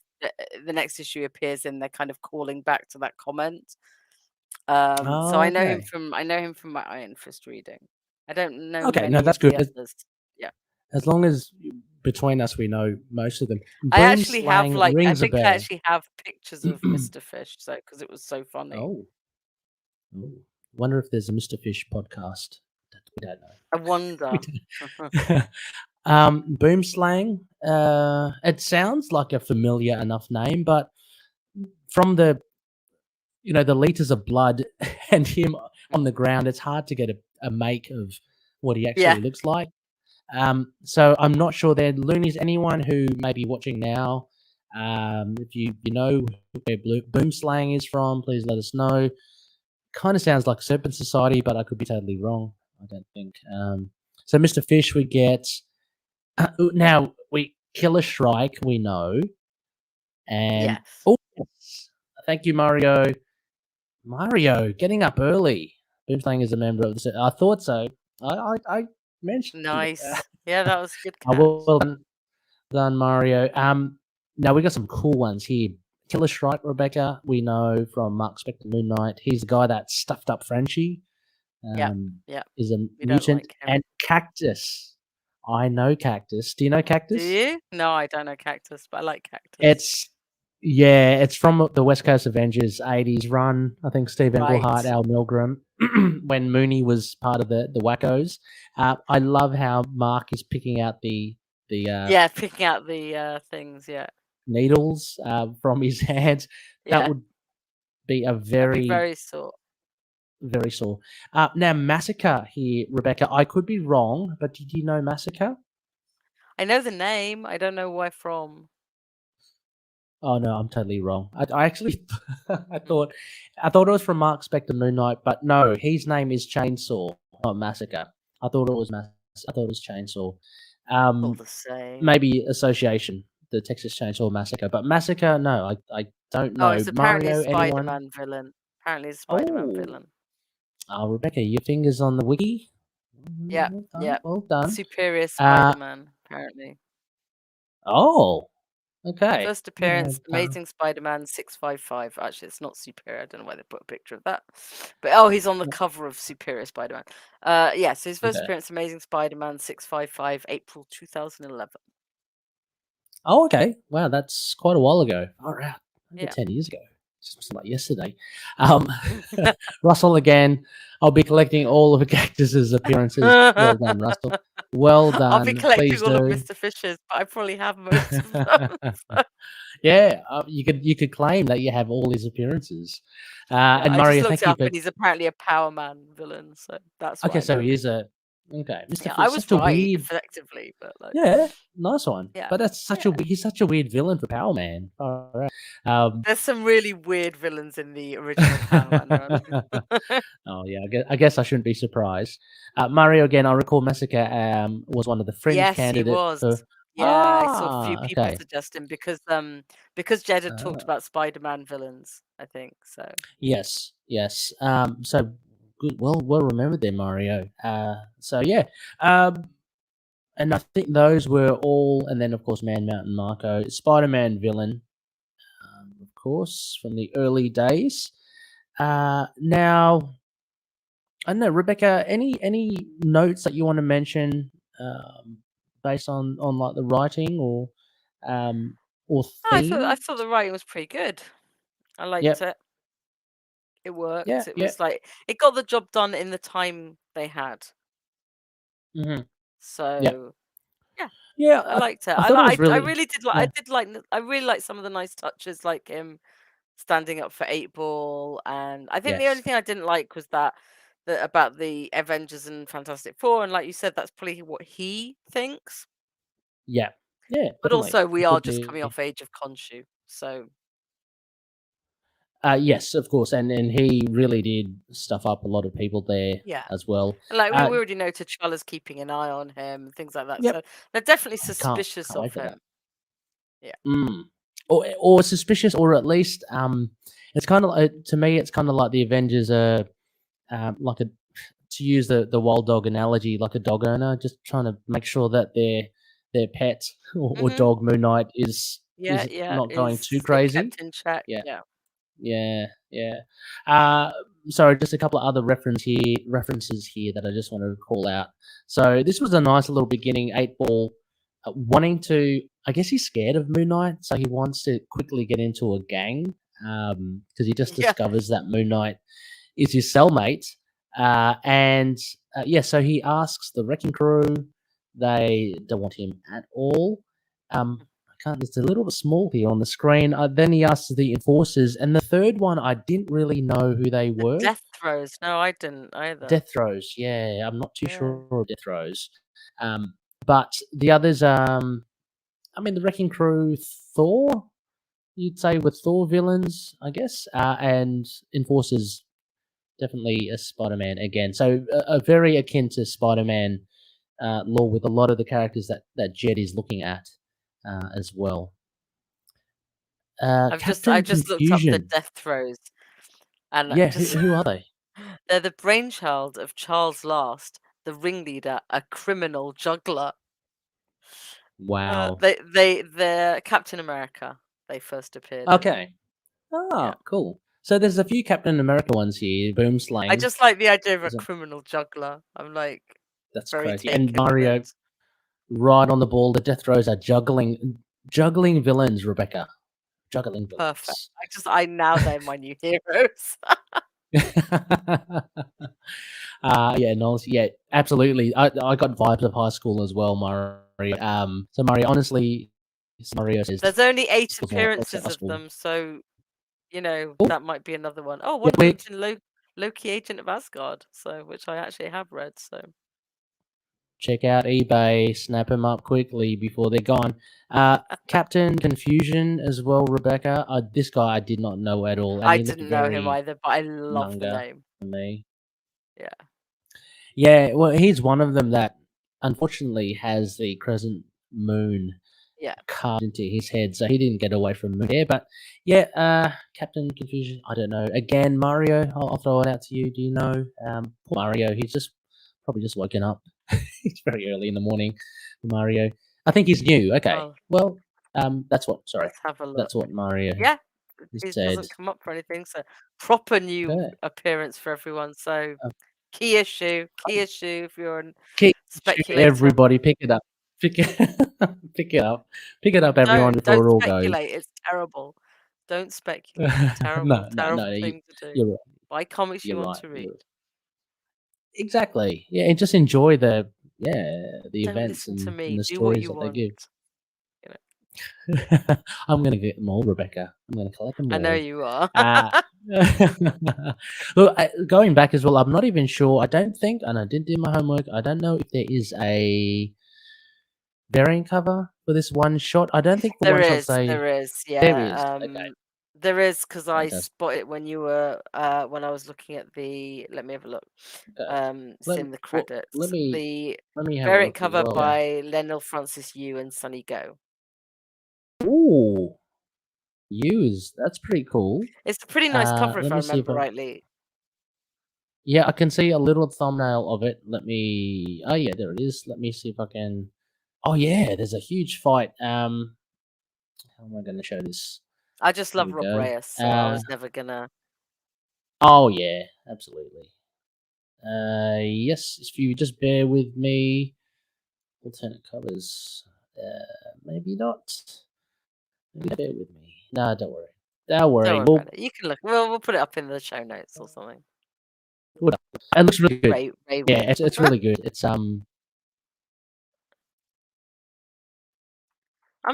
the next issue appears in, they're kind of calling back to that comment. So Oh, okay. I know him from my Iron Fist reading. I don't know Okay. No, many that's of good. the others. Yeah. As long as between us we know most of them. I Boom actually have, slang like I rings a think I bell. actually have pictures of Mr. Fish, so because it was so funny. Oh, ooh. Wonder if there's a Mr. Fish podcast. We don't know. I We wonder. don't. Boom slang. It sounds like a familiar enough name, but from the liters of blood and him on the ground, it's hard to get a make of what he Yeah. actually looks like. So I'm not sure there. Loonies, anyone who may be watching now, if you know where Boom Slang is from, please let us know. Kind of sounds like Serpent Society, but I could be totally wrong. I don't think. So Mr. Fish, we get now we Killer Shrike, we know, and Yes. oh, yes. Thank you, Mario. Mario, getting up early. Boom Slang is a member of the. I thought so. I mentioned it. Nice. Yeah, that was a good catch. Well done, Mario. Now we got some cool ones here. Killer Shrike, Rebecca, we know from Marc Spector Moon Knight. He's the guy that stuffed up Frenchie. Yeah. Yeah. Is a We don't mutant. like him. And Cactus. I know Cactus. Do you know Do Cactus? you? No, I don't know Cactus, but I like Cactus. It's from the West Coast Avengers 80s run. I think Steve Englehart, Right. Al Milgrom, when Mooney was part of the Wackos. I love how Mark is picking out the Yeah, picking out the things, yeah. needles from his hands. That Yeah. would be a That'd be very, very sore. very sore. Now, Massacre here, Rebecca. I could be wrong, but did you know Massacre? I know the name. I don't know where from. Oh no, I'm totally wrong. I actually I thought it was from Marc Spector Moon Knight, but no, his name is Chainsaw, not Massacre. I thought it was I thought it was Chainsaw. All the same. Maybe association, the Texas Chainsaw Massacre, but Massacre, no, I don't Oh, know. it's apparently a Mario, anyone? Spider-Man villain. Apparently, it's a Spider-Man Oh, villain. Rebecca, your fingers on the wiki. Yeah, Well done. yeah. Well done. Superior Spider-Man, apparently. Oh, okay. First Well appearance, done. Amazing Spider-Man 655. Actually, it's not Superior. I don't know why they put a picture of that. But he's on the cover of Superior Spider-Man. Yeah, so his first Okay. appearance, Amazing Spider-Man 655, April 2011. Oh, okay. Wow, that's quite a while ago. All right, over Yeah. 10 years ago. Just like yesterday. Russell again. I'll be collecting all of Cactus's appearances. Well done, Russell. Well done. I'll be collecting Please all of do. Mr. Fisher's, but I probably have most of them. So. Yeah, you could claim that you have all his appearances. Yeah, And I just Mario, looked thank it you up, for. and he's apparently a Power Man villain, so that's why Okay, I so know he him. is a. Okay, Mr. Yeah, I Fish, was such a right, weird. effectively, but like, Yeah, nice one. yeah, But that's such yeah. he's such a weird villain for Power Man. All right. There's some really weird villains in the original Power Man run. Oh yeah, I guess I shouldn't be surprised. Mario again. I recall Massacre was one of the fringe Yes, he candidate was. for. Yeah, I saw a few people Okay. suggest him because Jed had talked Ah, about Spider-Man villains, I think so. yes, yes. So good, well remembered there, Mario. So yeah, um, and I think those were all, and then of course Man Mountain Marco, Spider-Man villain, of course, from the early days. Now I don't know, Rebecca. Any notes that you want to mention, based on like the writing um, or No, I theme? thought the writing was pretty good. I liked Yep. it. It Yeah. worked. It Yeah. was like it got the job done in the time they had. Hmm. Yeah. So yeah, Yeah. I liked it. I thought it was I really. really did like. Yeah. I really like some of the nice touches, like him standing up for 8 Ball, and I think the only Yes. thing I didn't like was that about the Avengers and Fantastic Four, and like you said, that's probably what he thinks. Yeah. Yeah. But Definitely. also, we It are could just coming be. off Age of Khonshu, so Yes, of course, and he really did stuff up a lot of people there yeah. as well. And like we Uh, already know T'Challa's keeping an eye on him and things like that, yep. so they're definitely I can't suspicious can't of wait for that. him. Yeah. Mm. Or suspicious, or at least it's kind of to me, it's kind of like the Avengers are like a, to use the wild dog analogy, like a dog owner, just trying to make sure that their pet or Mhm. dog Moon Knight Yeah, is yeah, not going too is it crazy. kept in check? Yeah. Yeah. Yeah, yeah. Uh, sorry, just a couple of other references here that I just wanted to call out. So this was a nice little beginning. 8 Ball wanting to, I guess he's scared of Moon Knight, so he wants to quickly get into a gang because he just Yeah. discovers that Moon Knight is his cellmate, and yeah, so he asks the wrecking crew. They don't want him at all. I can't. It's a little bit small here on the screen. Then he asks the enforcers, and the third one I didn't really know who they The were. death throes. No, I didn't either. Death throws. Yeah, I'm not too Yeah. sure of death throws. But the others, I mean, the wrecking crew, Thor. You'd say with Thor villains, I guess, and enforcers definitely a Spider-Man again. So a very akin to Spider-Man lore with a lot of the characters that Jed is looking at as well. I Captain just looked up the Confusion. death throes, and Yeah, just who are they? they're the brainchild of Charles Last, the ringleader, a criminal juggler. Wow. They're Captain America. They first appeared in. Okay. Yeah. Oh, cool. So there's a few Captain America ones here. Boom I Slang. just like the idea of a There's a- criminal juggler. I'm like That's very crazy. And taken with Mario, it. right on the ball. The death throws are juggling villains. Rebecca, juggling Perfect. villains. I now they're my new heroes. Yeah, no, yeah, absolutely. I got vibes of high school as well, Mario. So Mario, honestly, Mario says There's only 8 schools more like appearances high of school. them, so Oh, that might be another one. Oh, yeah, one of we them's in Loki Agent of Asgard, so which I actually have read, so check out eBay, snap them up quickly before they're gone. Captain Confusion as well, Rebecca. This guy I did not know at all, and I he looked didn't know him very either, but I love the manga name. to me. Yeah. Yeah, well, he's one of them that unfortunately has the crescent moon Yeah. carved into his head, so he didn't get away from there. But yeah, Captain Confusion, I don't know. Again, Mario, I'll throw it out to you. Do you know? Poor Mario, he's just probably just woken up. It's very early in the morning for Mario. I think he's new. Okay, Well, well, that's what. Sorry, let's have a look. that's what Mario Yeah, has it said. doesn't come up for anything, so proper new Okay. appearance for everyone, so Uh, key issue if you're a keep speculator. everybody pick it up. Pick it, pick it up, everyone, Don't before it all goes. speculate, it's terrible. Don't speculate. Terrible, No, no, no, terrible thing to do. you're right. Buy comics you You're want right. to read. Exactly. Yeah, and just enjoy the Don't events listen to and me. the Do what stories you that they want. give. You know, I'm gonna get them all, Rebecca. I'm gonna collect them I know all. you are. Uh, Look, going back as well, I'm not even sure. I don't think, and I did do my homework. I don't know if there is a variant cover for this one shot. I don't think the one shots say there is. Yeah. Okay, There is because I fantastic. spotted when you were when I was looking at the. Let me have a look. Okay, It's in the well, let credits. me The let me have a variant look as cover well. Yeah. by Lenil Francis Yu and Sunny Go. Ooh, use that's pretty cool. It's a pretty nice cover if Let I me see if remember I rightly. Yeah, I can see a little thumbnail of it. Let me. Oh yeah, there it is. Let me see if I can. Oh yeah, there's a huge fight. How am I going to show this? I just Here love we Rob go. Reyes, so I was never gonna. Oh yeah, absolutely. Yes, if you just bear with me. Alternate colors. Maybe not. Maybe bear with me. No, don't worry. Don't worry. Don't worry about it. You can look. We'll put it up in the show notes or something. It looks really good. Ray Yeah, will. it's really good. It's I'm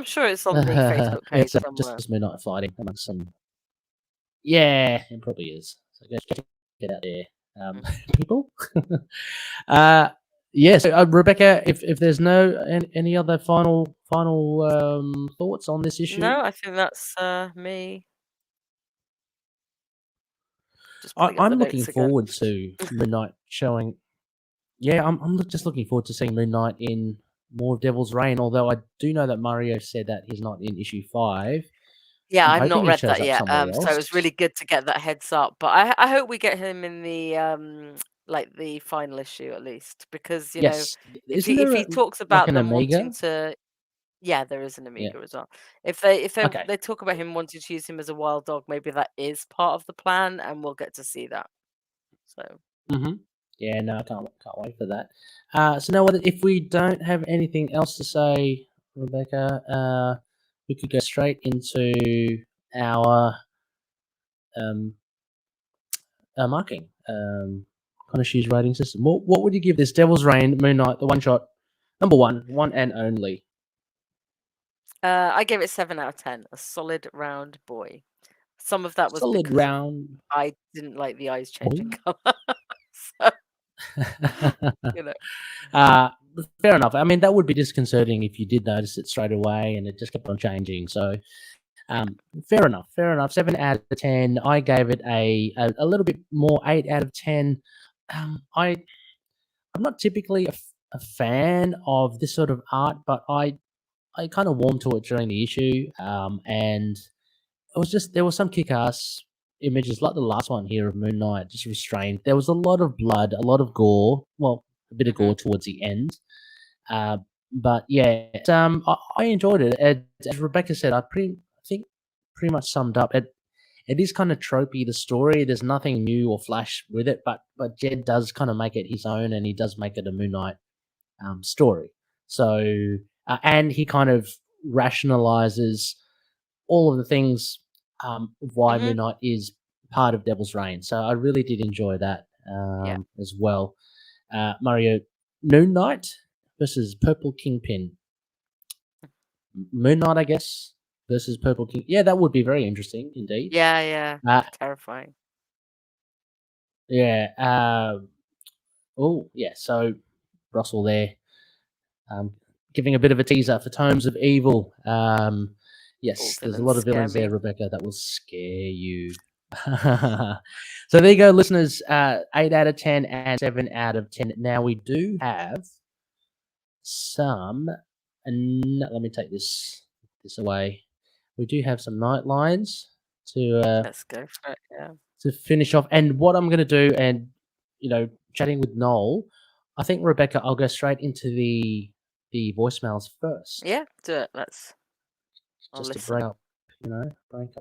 sure it's on the Facebook page it's somewhere. just Moon Knight fighting amongst some. Yeah, it probably is. So go check it out there, people. Yeah. So Rebecca, if there's no any other final thoughts on this issue, No, I think that's me. Just putting up the I'm looking notes again. forward to Moon Knight showing. Yeah, I'm just looking forward to seeing Moon Knight in more of Devil's Reign. Although I do know that Mario said that he's not in issue 5. Yeah, I'm I've hoping not he read shows that up yet. somewhere So it was else. really good to get that heads up. But I hope we get him in the like the final issue at least, because Yes, if isn't he there talks like about an them wanting Omega? to. Yeah, there is an Yeah. Amiga as well. If they Okay. they talk about him wanting to use him as a wild dog, maybe that is part of the plan, and we'll get to see that. So Yeah, no, I can't wait for that. So now, if we don't have anything else to say, Rebecca, we could go straight into our um, marking. Khonshu's rating system. What would you give this Devil's Reign Moon Knight, the one shot, number one and only? I gave it 7 out of 10. A solid round boy. Some of that was Solid because of round I didn't like the eyes changing boy. color. So, you know. uh, fair enough. I mean, that would be disconcerting if you did notice it straight away and it just kept on changing. So, fair enough. Fair enough. 7 out of 10. I gave it a little bit more. 8 out of 10. I'm not typically a fan of this sort of art, but I kind of warmed to it during the issue. And it was just there was some kick-ass images like the last one here of Moon Knight, just restrained. There was a lot of blood, a lot of gore. Well, a bit of gore towards the end. Uh, but yeah, I enjoyed it. As Rebecca said, I think pretty much summed up. It is kind of tropey, the story. There's nothing new or flash with it, but Jed does kind of make it his own, and he does make it a Moon Knight story. So and he kind of rationalizes all of the things why Moon Knight is part of Devil's Reign. So I really did enjoy that Yeah. as well. Mario, Moon Knight versus Purple Kingpin. Moon Knight, I guess, versus Purple King. Yeah, that would be very interesting indeed. Yeah. Terrifying. Yeah. Oh, yeah. So Russell there, giving a bit of a teaser for Tomes of Evil. Yes, there's a lot of villains there, Rebecca, that will scare you. So there you go, listeners. 8 out of 10 and 7 out of 10. Now we do have some, and let me take this away. We do have some night lines to Let's go for it. Yeah. to finish off. And what I'm going to do, and chatting with Noel, I think Rebecca, I'll go straight into the voicemails first. Yeah, do it. Just to break up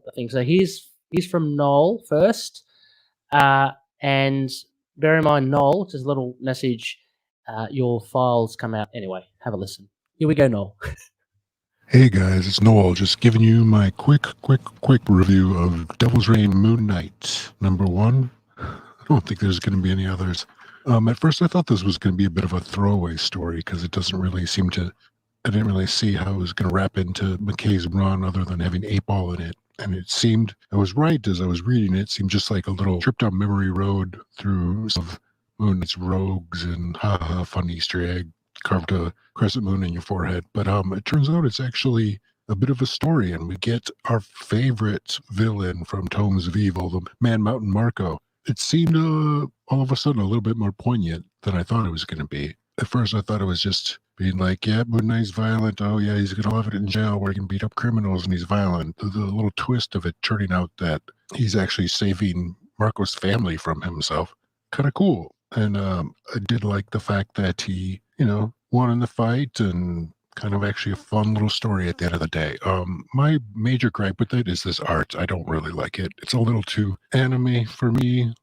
the thing. So he's from Noel first, and bear in mind, Noel, just a little message. Your files come out anyway. Have a listen. Here we go, Noel. Hey guys, it's Noel, just giving you my quick review of Devil's Reign Moon Knight #1. I don't think there's going to be any others. At first I thought this was going to be a bit of a throwaway story because it doesn't really seem to, I didn't really see how it was going to wrap into McKay's run other than having 8-Ball in it. And it seemed, I was right as I was reading it, seemed just like a little trip down memory road through some of Moon Knight's rogues and fun Easter egg, carved a crescent moon in your forehead. But it turns out it's actually a bit of a story, and we get our favorite villain from Tomes of Evil, the Man Mountain Marco. It seemed all of a sudden a little bit more poignant than I thought it was going to be. At first I thought it was just being like, yeah, Moon Knight's violent. Oh yeah, he's going to love it in jail where he can beat up criminals and he's violent. The little twist of it turning out that he's actually saving Marco's family from himself. kind of cool. And I did like the fact that he, won in the fight and kind of actually a fun little story at the end of the day. My major gripe with it is this art. I don't really like it. It's a little too anime for me.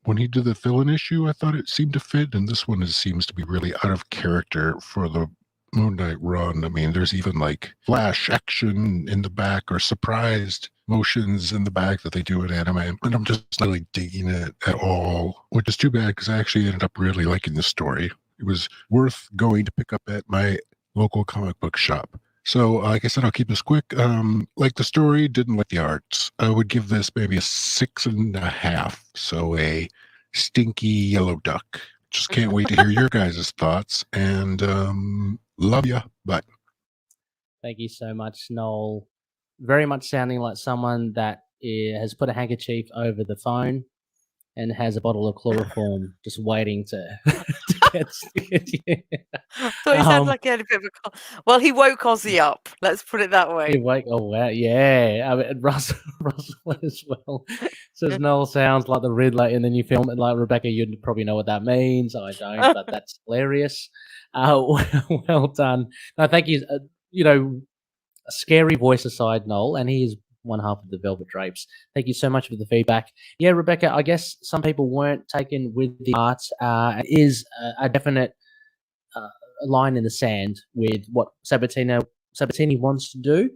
When he did the villain issue, I thought it seemed to fit, and this one seems to be really out of character for the Moon Knight run. I mean, there's even like flash action in the back or surprised motions in the back that they do in anime, and I'm just not really digging it at all, which is too bad because I actually ended up really liking the story. It was worth going to pick up at my local comic book shop. So, like I said, I'll keep this quick. Like the story, didn't like the arts. I would give this maybe a 6.5. So a stinky yellow duck. Just can't wait to hear your guys' thoughts. And love ya. Bye. Thank you so much, Noel. Very much sounding like someone that has put a handkerchief over the phone and has a bottle of chloroform just waiting to, to get you. I thought he sounded like he had a bit of a well, he woke Ozzy up. Let's put it that way. Oh wow, yeah. I mean, Russell as well says Noel sounds like the Riddler in the new film. And like Rebecca, you probably know what that means. I don't, but that's hilarious. Well done. No, thank you. A scary voice aside, Noel, and he is one half of the Velvet Drapes. Thank you so much for the feedback. Yeah, Rebecca, I guess some people weren't taken with the art. It is a definite line in the sand with what Sabatini wants to do.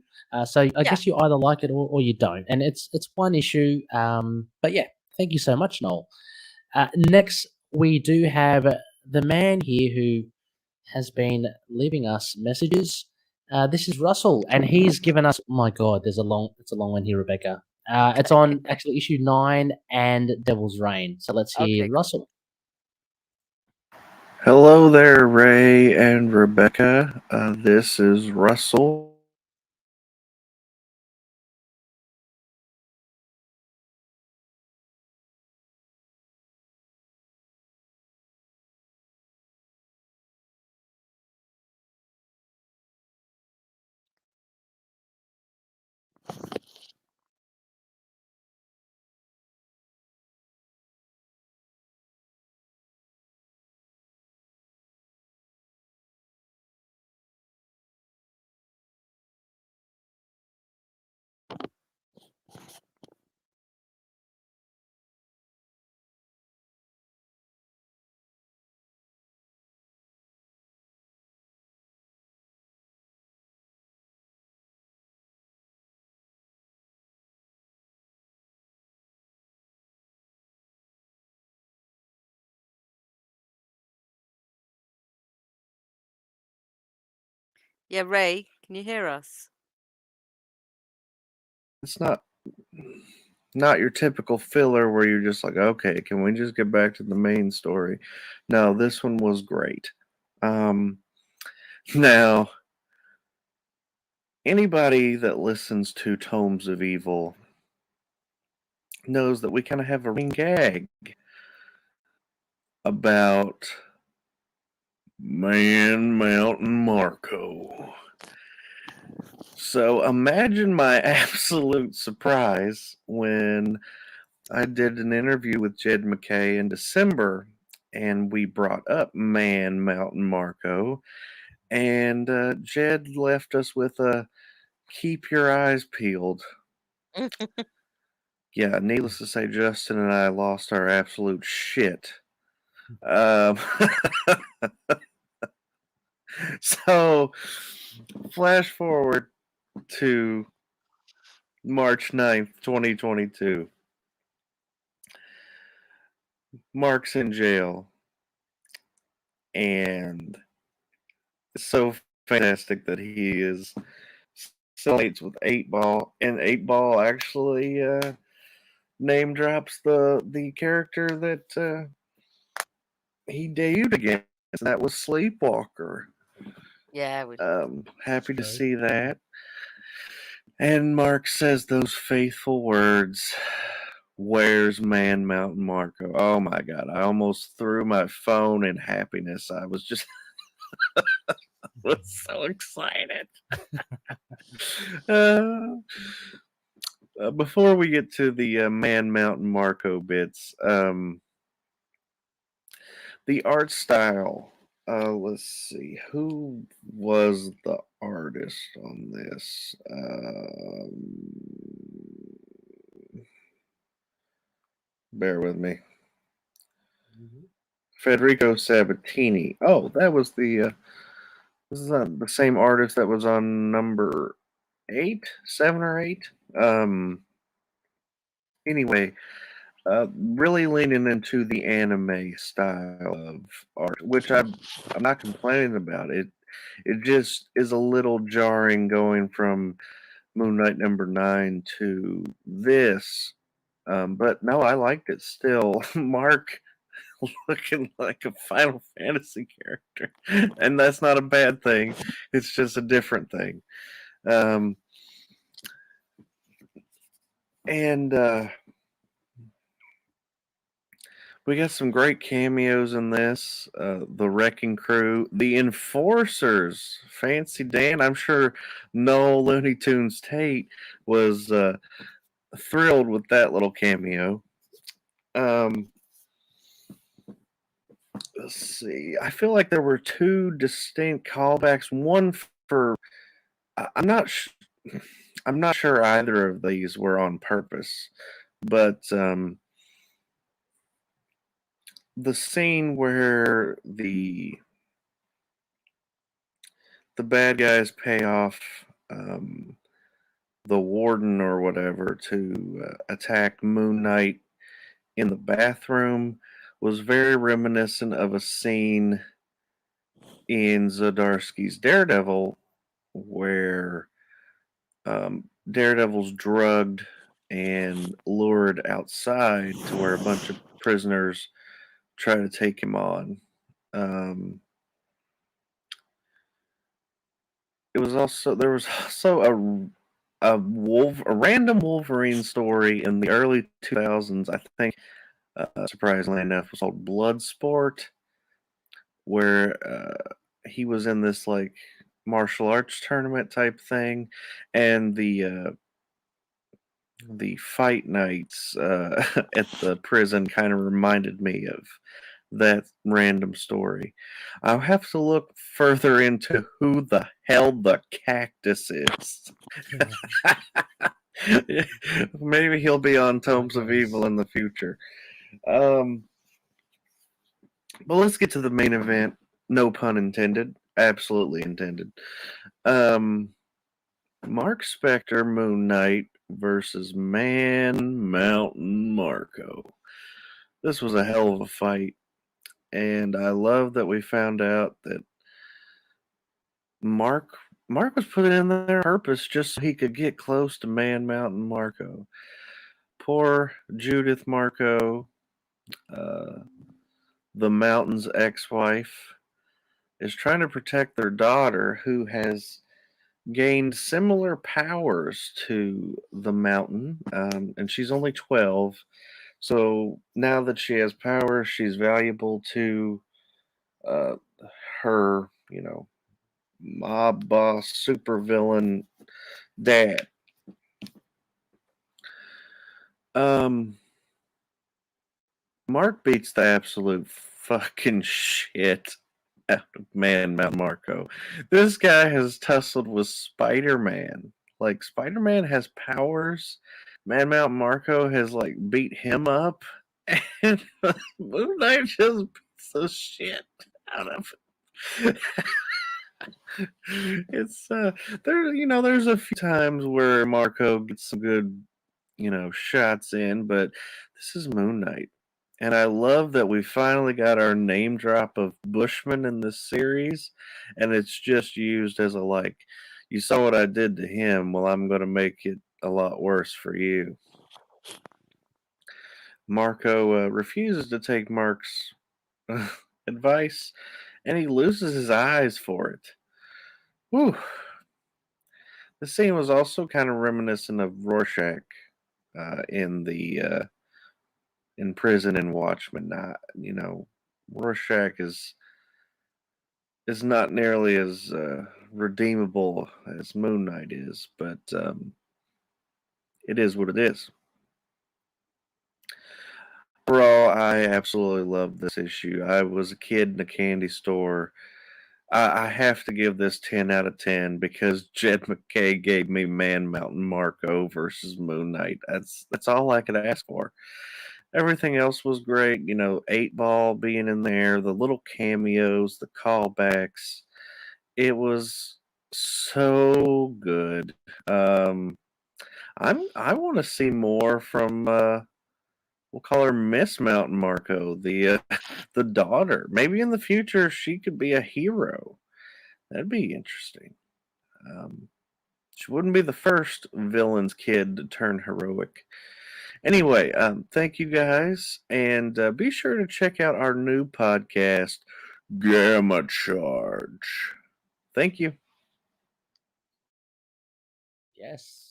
So I guess you either like it or you don't, and it's one issue. But yeah, thank you so much, Noel. Next, we do have the man here who has been leaving us messages. This is Russell, and he's given us. My God, it's a long one here, Rebecca. It's on actually issue 9 and Devil's Reign. So let's hear Russell. Hello there, Ray and Rebecca. This is Russell. Yeah, Ray, can you hear us? It's not your typical filler where you're just like, okay, can we just get back to the main story? No, this one was great. Now, anybody that listens to Tomes of Evil knows that we kind of have a running gag about Man Mountain Marco. So imagine my absolute surprise when I did an interview with Jed McKay in December, and we brought up Man Mountain Marco, and Jed left us with a keep your eyes peeled. Yeah, needless to say, Justin and I lost our absolute shit. So, flash forward to March 9th, 2022. Mark's in jail. And it's so fantastic that he is celebrates with 8-Ball, and 8-Ball actually name drops the character that he debuted against, and that was Sleepwalker. Yeah, happy to see that. And Mark says those faithful words, "Where's Man Mountain Marco?" Oh my God, I almost threw my phone in happiness. I was just was so excited. Before we get to the Man Mountain Marco bits, The art style. Let's see. Who was the artist on this? Bear with me. Federico Sabatini. Oh, that was the. This is the same artist that was on number 7 or 8. Anyway, really leaning into the anime style of art, which I'm not complaining about. It just is a little jarring going from Moon Knight number 9 to this. But no, I liked it still. Mark looking like a Final Fantasy character, and that's not a bad thing. It's just a different thing. And we got some great cameos in this. The Wrecking Crew, the Enforcers, Fancy Dan. I'm sure Noel Looney Tunes Tate was thrilled with that little cameo. Let's see. I feel like there were 2 distinct callbacks. One for I'm not sure either of these were on purpose, but the scene where the bad guys pay off the warden or whatever to attack Moon Knight in the bathroom was very reminiscent of a scene in Zdarsky's Daredevil where Daredevil's drugged and lured outside to where a bunch of prisoners try to take him on. There was also a random Wolverine story in the early 2000s. I think, surprisingly enough, was called Bloodsport, where he was in this like martial arts tournament type thing, and the fight nights at the prison kind of reminded me of that random story. I'll have to look further into who the hell the Cactus is. Maybe he'll be on Tomes of Evil in the future. But let's get to the main event. No pun intended. Absolutely intended. Marc Spector, Moon Knight versus Man Mountain Marco. This was a hell of a fight. And I love that we found out that Mark was put in there on purpose just so he could get close to Man Mountain Marco. Poor Judith Marco, the Mountain's ex-wife, is trying to protect their daughter who has gained similar powers to the Mountain, and she's only 12. So now that she has power, she's valuable to her, mob boss, supervillain dad. Mark beats the absolute fucking shit out of Man Mountain Marco. This guy has tussled with Spider-Man. Like, Spider-Man has powers. Man Mountain Marco has, like, beat him up. And Moon Knight just beats the shit out of it. It's there's a few times where Marco gets some good shots in, but this is Moon Knight, and I love that we finally got our name drop of Bushman in this series, and it's just used as a like, you saw what I did to him, well, I'm going to make it a lot worse for you. Marco refuses to take Mark's advice, and he loses his eyes for it. Whew. The scene was also kind of reminiscent of Rorschach in prison in Watchmen. Rorschach is not nearly as redeemable as Moon Knight is, but it is what it is. Overall, I absolutely love this issue. I was a kid in a candy store. I have to give this 10 out of 10 because Jed McKay gave me Man Mountain Marco versus Moon Knight. That's all I could ask for. Everything else was great. 8 Ball being in there, the little cameos, the callbacks. It was so good. I want to see more from we'll call her Miss Mountain Marco, the the daughter. Maybe in the future she could be a hero. That'd be interesting. Um, she wouldn't be the first villain's kid to turn heroic. Anyway, thank you guys, and be sure to check out our new podcast, Gamma Charge. Thank you. Yes.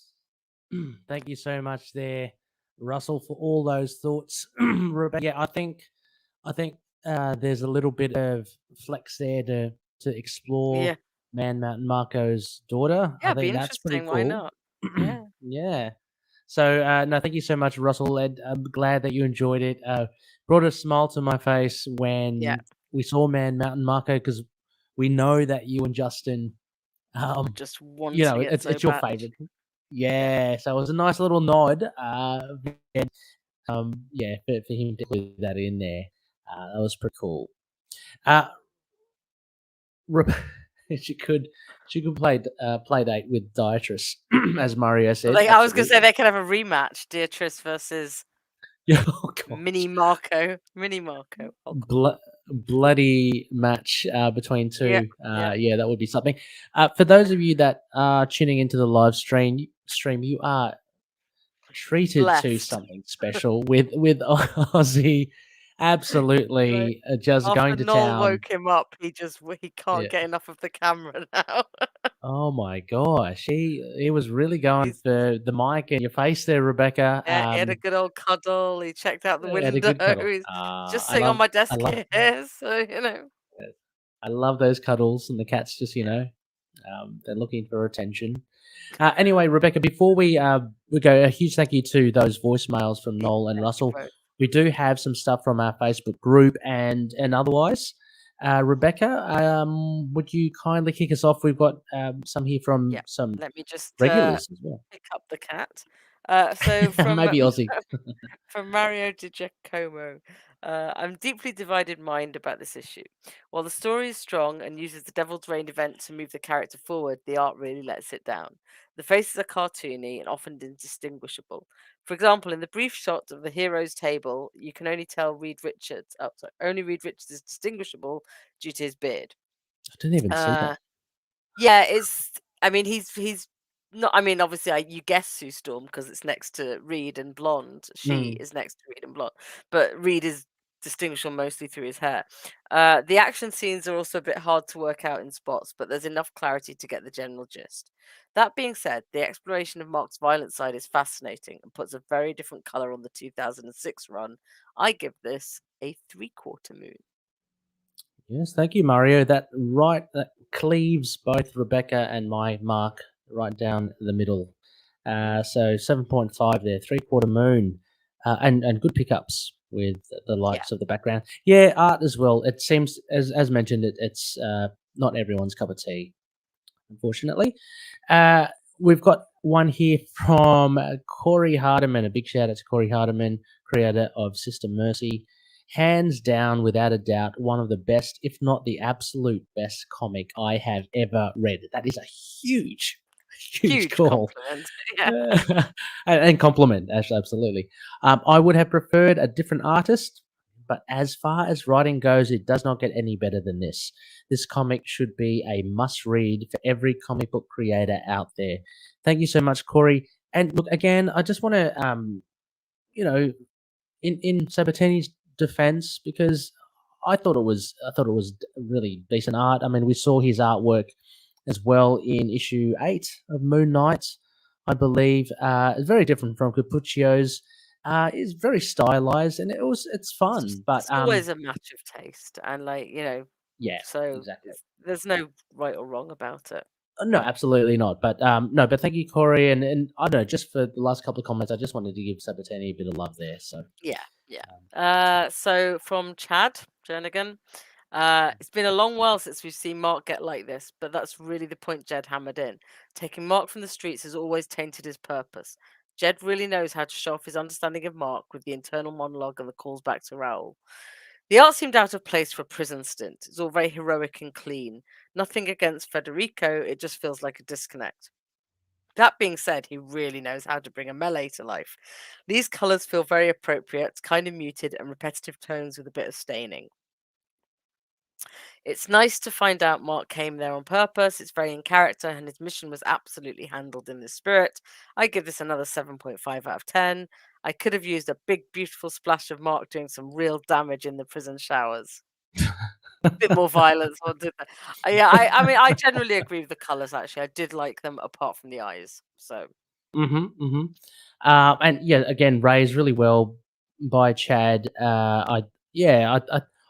Thank you so much there, Russell, for all those thoughts. Rebecca, yeah, I think there's a little bit of flex there to explore Yeah. Man Mountain Marco's daughter. Yeah, I it'd be think that's pretty interesting. Why cool. not? Yeah. Yeah. So no, thank you so much, Russell, and I'm glad that you enjoyed it. Brought a smile to my face when Yeah. we saw Man Mountain Marco, because we know that you and Justin, Just you wanting know, it so it's your badly. favorite. Yeah, so it was a nice little nod. And, yeah, for him to put that in there, that was pretty cool. Re- she could play date with Dietrich, as Mario said. Like, I was gonna say absolutely. they could have a rematch, Beatrice versus Yeah, oh gosh. Mini Marco. Mini Marco. Oh, God. Bloody match between two. Yeah. Yeah, that would be something. For those of you that are tuning into the live stream, you are treated to Blessed. something special with Ozzy. Absolutely, just going After to Noel town. woke him up, he can't Yeah. get enough of the camera now. Oh my gosh, he was really going He's- for the mic in your face there, Rebecca. Yeah, he had a good old cuddle. He checked out the Had a window. good cuddle. He's just I sitting on my love desk here, so I love those cuddles, and the cats just they're looking for attention. Anyway, Rebecca, before we go, a huge thank you to those voicemails from Noel and Russell. both. We do have some stuff from our Facebook group and otherwise. Rebecca, would you kindly kick us off? We've got some here from Yeah, some let me just regulars as well. pick up the cat. So from Maybe Aussie. from Mario Di Giacomo. I'm deeply divided mind about this issue. While the story is strong and uses the Devil's Reign event to move the character forward, the art really lets it down. The faces are cartoony and often indistinguishable. For example, in the brief shot of the hero's table, you can only tell Reed Richards. Oh, sorry, only Reed Richards is distinguishable due to his beard. I didn't even see that. Yeah, it's. I mean, he's not. I mean, obviously, you guess Sue Storm because it's next to Reed and Blonde. She is next to Reed and Blonde, but Reed is distinguishable mostly through his hair. The action scenes are also a bit hard to work out in spots, but there's enough clarity to get the general gist. That being said, the exploration of Mark's violent side is fascinating and puts a very different color on the 2006 run. I give this a 3/4 moon. Yes, thank you, Mario. That cleaves both Rebecca and my mark right down the middle. So 7.5 there, 3/4 moon, and good pickups with the likes of the background. Yeah, art as well. It seems, as mentioned, it's not everyone's cup of tea, unfortunately. We've got one here from Corey Hardiman. A big shout out to Corey Hardiman, creator of Sister Mercy. Hands down, without a doubt, one of the best, if not the absolute best comic I have ever read. That is a huge call. Compliment. Yeah. And compliment, absolutely. I would have preferred a different artist, but as far as writing goes, it does not get any better than this. This comic should be a must-read for every comic book creator out there. Thank you so much, Corey. And look, again, I just want to, in Sabatini's defense, because I thought it was really decent art. I mean, we saw his artwork as well in issue 8 of Moon Knight, I believe. It's very different from Capuccio's. It's very stylized, and it's fun. But it's always a match of taste, and yeah, so exactly. there's no right or wrong about it. No, absolutely not. But no, but thank you, Corey, and I don't know, just for the last couple of comments, I just wanted to give Sabatini a bit of love there. So Yeah, So from Chad Jernigan, it's been a long while since we've seen Mark get like this, but that's really the point Jed hammered in. Taking Mark from the streets has always tainted his purpose. Jed really knows how to show off his understanding of Mark with the internal monologue and the calls back to Raoul. The art seemed out of place for a prison stint. It's all very heroic and clean. Nothing against Federico, it just feels like a disconnect. That being said, he really knows how to bring a melee to life. These colours feel very appropriate, kind of muted and repetitive tones with a bit of staining. It's nice to find out Mark came there on purpose. It's very in character, and his mission was absolutely handled in this spirit. I give this another 7.5 out of 10. I could have used a big, beautiful splash of Mark doing some real damage in the prison showers. A bit more violence. Yeah, I mean, I generally agree with the colours, actually. I did like them apart from the eyes. So. And yeah, again, raised really well by Chad.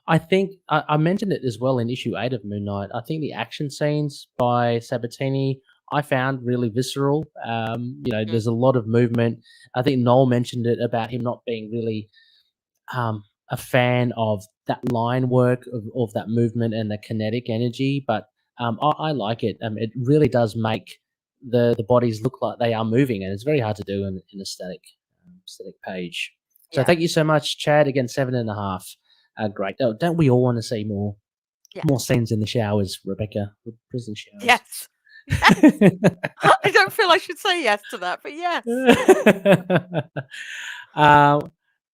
I think I mentioned it as well in issue 8 of Moon Knight. I think the action scenes by Sabatini I found really visceral. There's a lot of movement. I think Noel mentioned it about him not being really a fan of that line work of that movement and the kinetic energy, but I like it. It really does make the bodies look like they are moving, and it's very hard to do in a static page. So thank you so much, Chad. Again, 7.5. Great. Don't we all want to see more scenes in the showers, Rebecca? Prison showers. Yes. I don't feel I should say yes to that, but yes.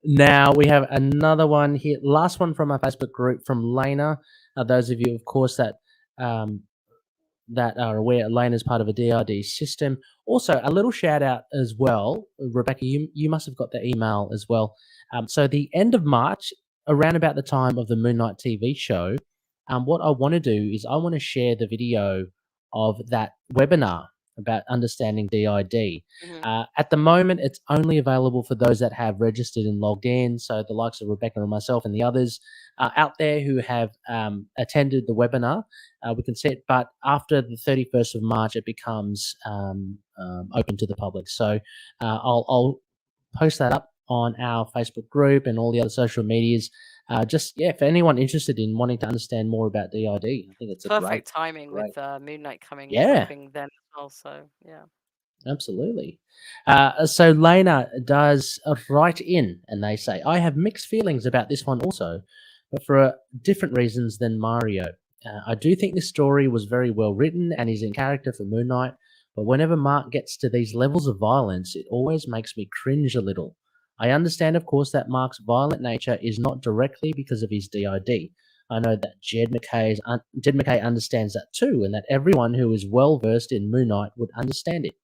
Now we have another one here. Last one from our Facebook group from Lena. Those of you, of course, that are aware, Lena is part of a DRD system. Also, a little shout out as well, Rebecca. You must have got the email as well. So the end of March, around about the time of the Moon Knight TV show, what I want to do is I want to share the video of that webinar about understanding DID. At the moment, it's only available for those that have registered and logged in. So the likes of Rebecca and myself and the others out there who have attended the webinar, we can see it. But after the 31st of March, it becomes open to the public. So I'll post that up on our Facebook group and all the other social medias. For anyone interested in wanting to understand more about DID, I think it's perfect timing with Moon Knight coming dropping then also. Yeah, absolutely. So Lena does write in, and they say, I have mixed feelings about this one also, but for different reasons than Mario. I do think this story was very well written and is in character for Moon Knight, but whenever Mark gets to these levels of violence, it always makes me cringe a little. I understand, of course, that Mark's violent nature is not directly because of his DID. I know that Jed MacKay understands that too, and that everyone who is well-versed in Moon Knight would understand it.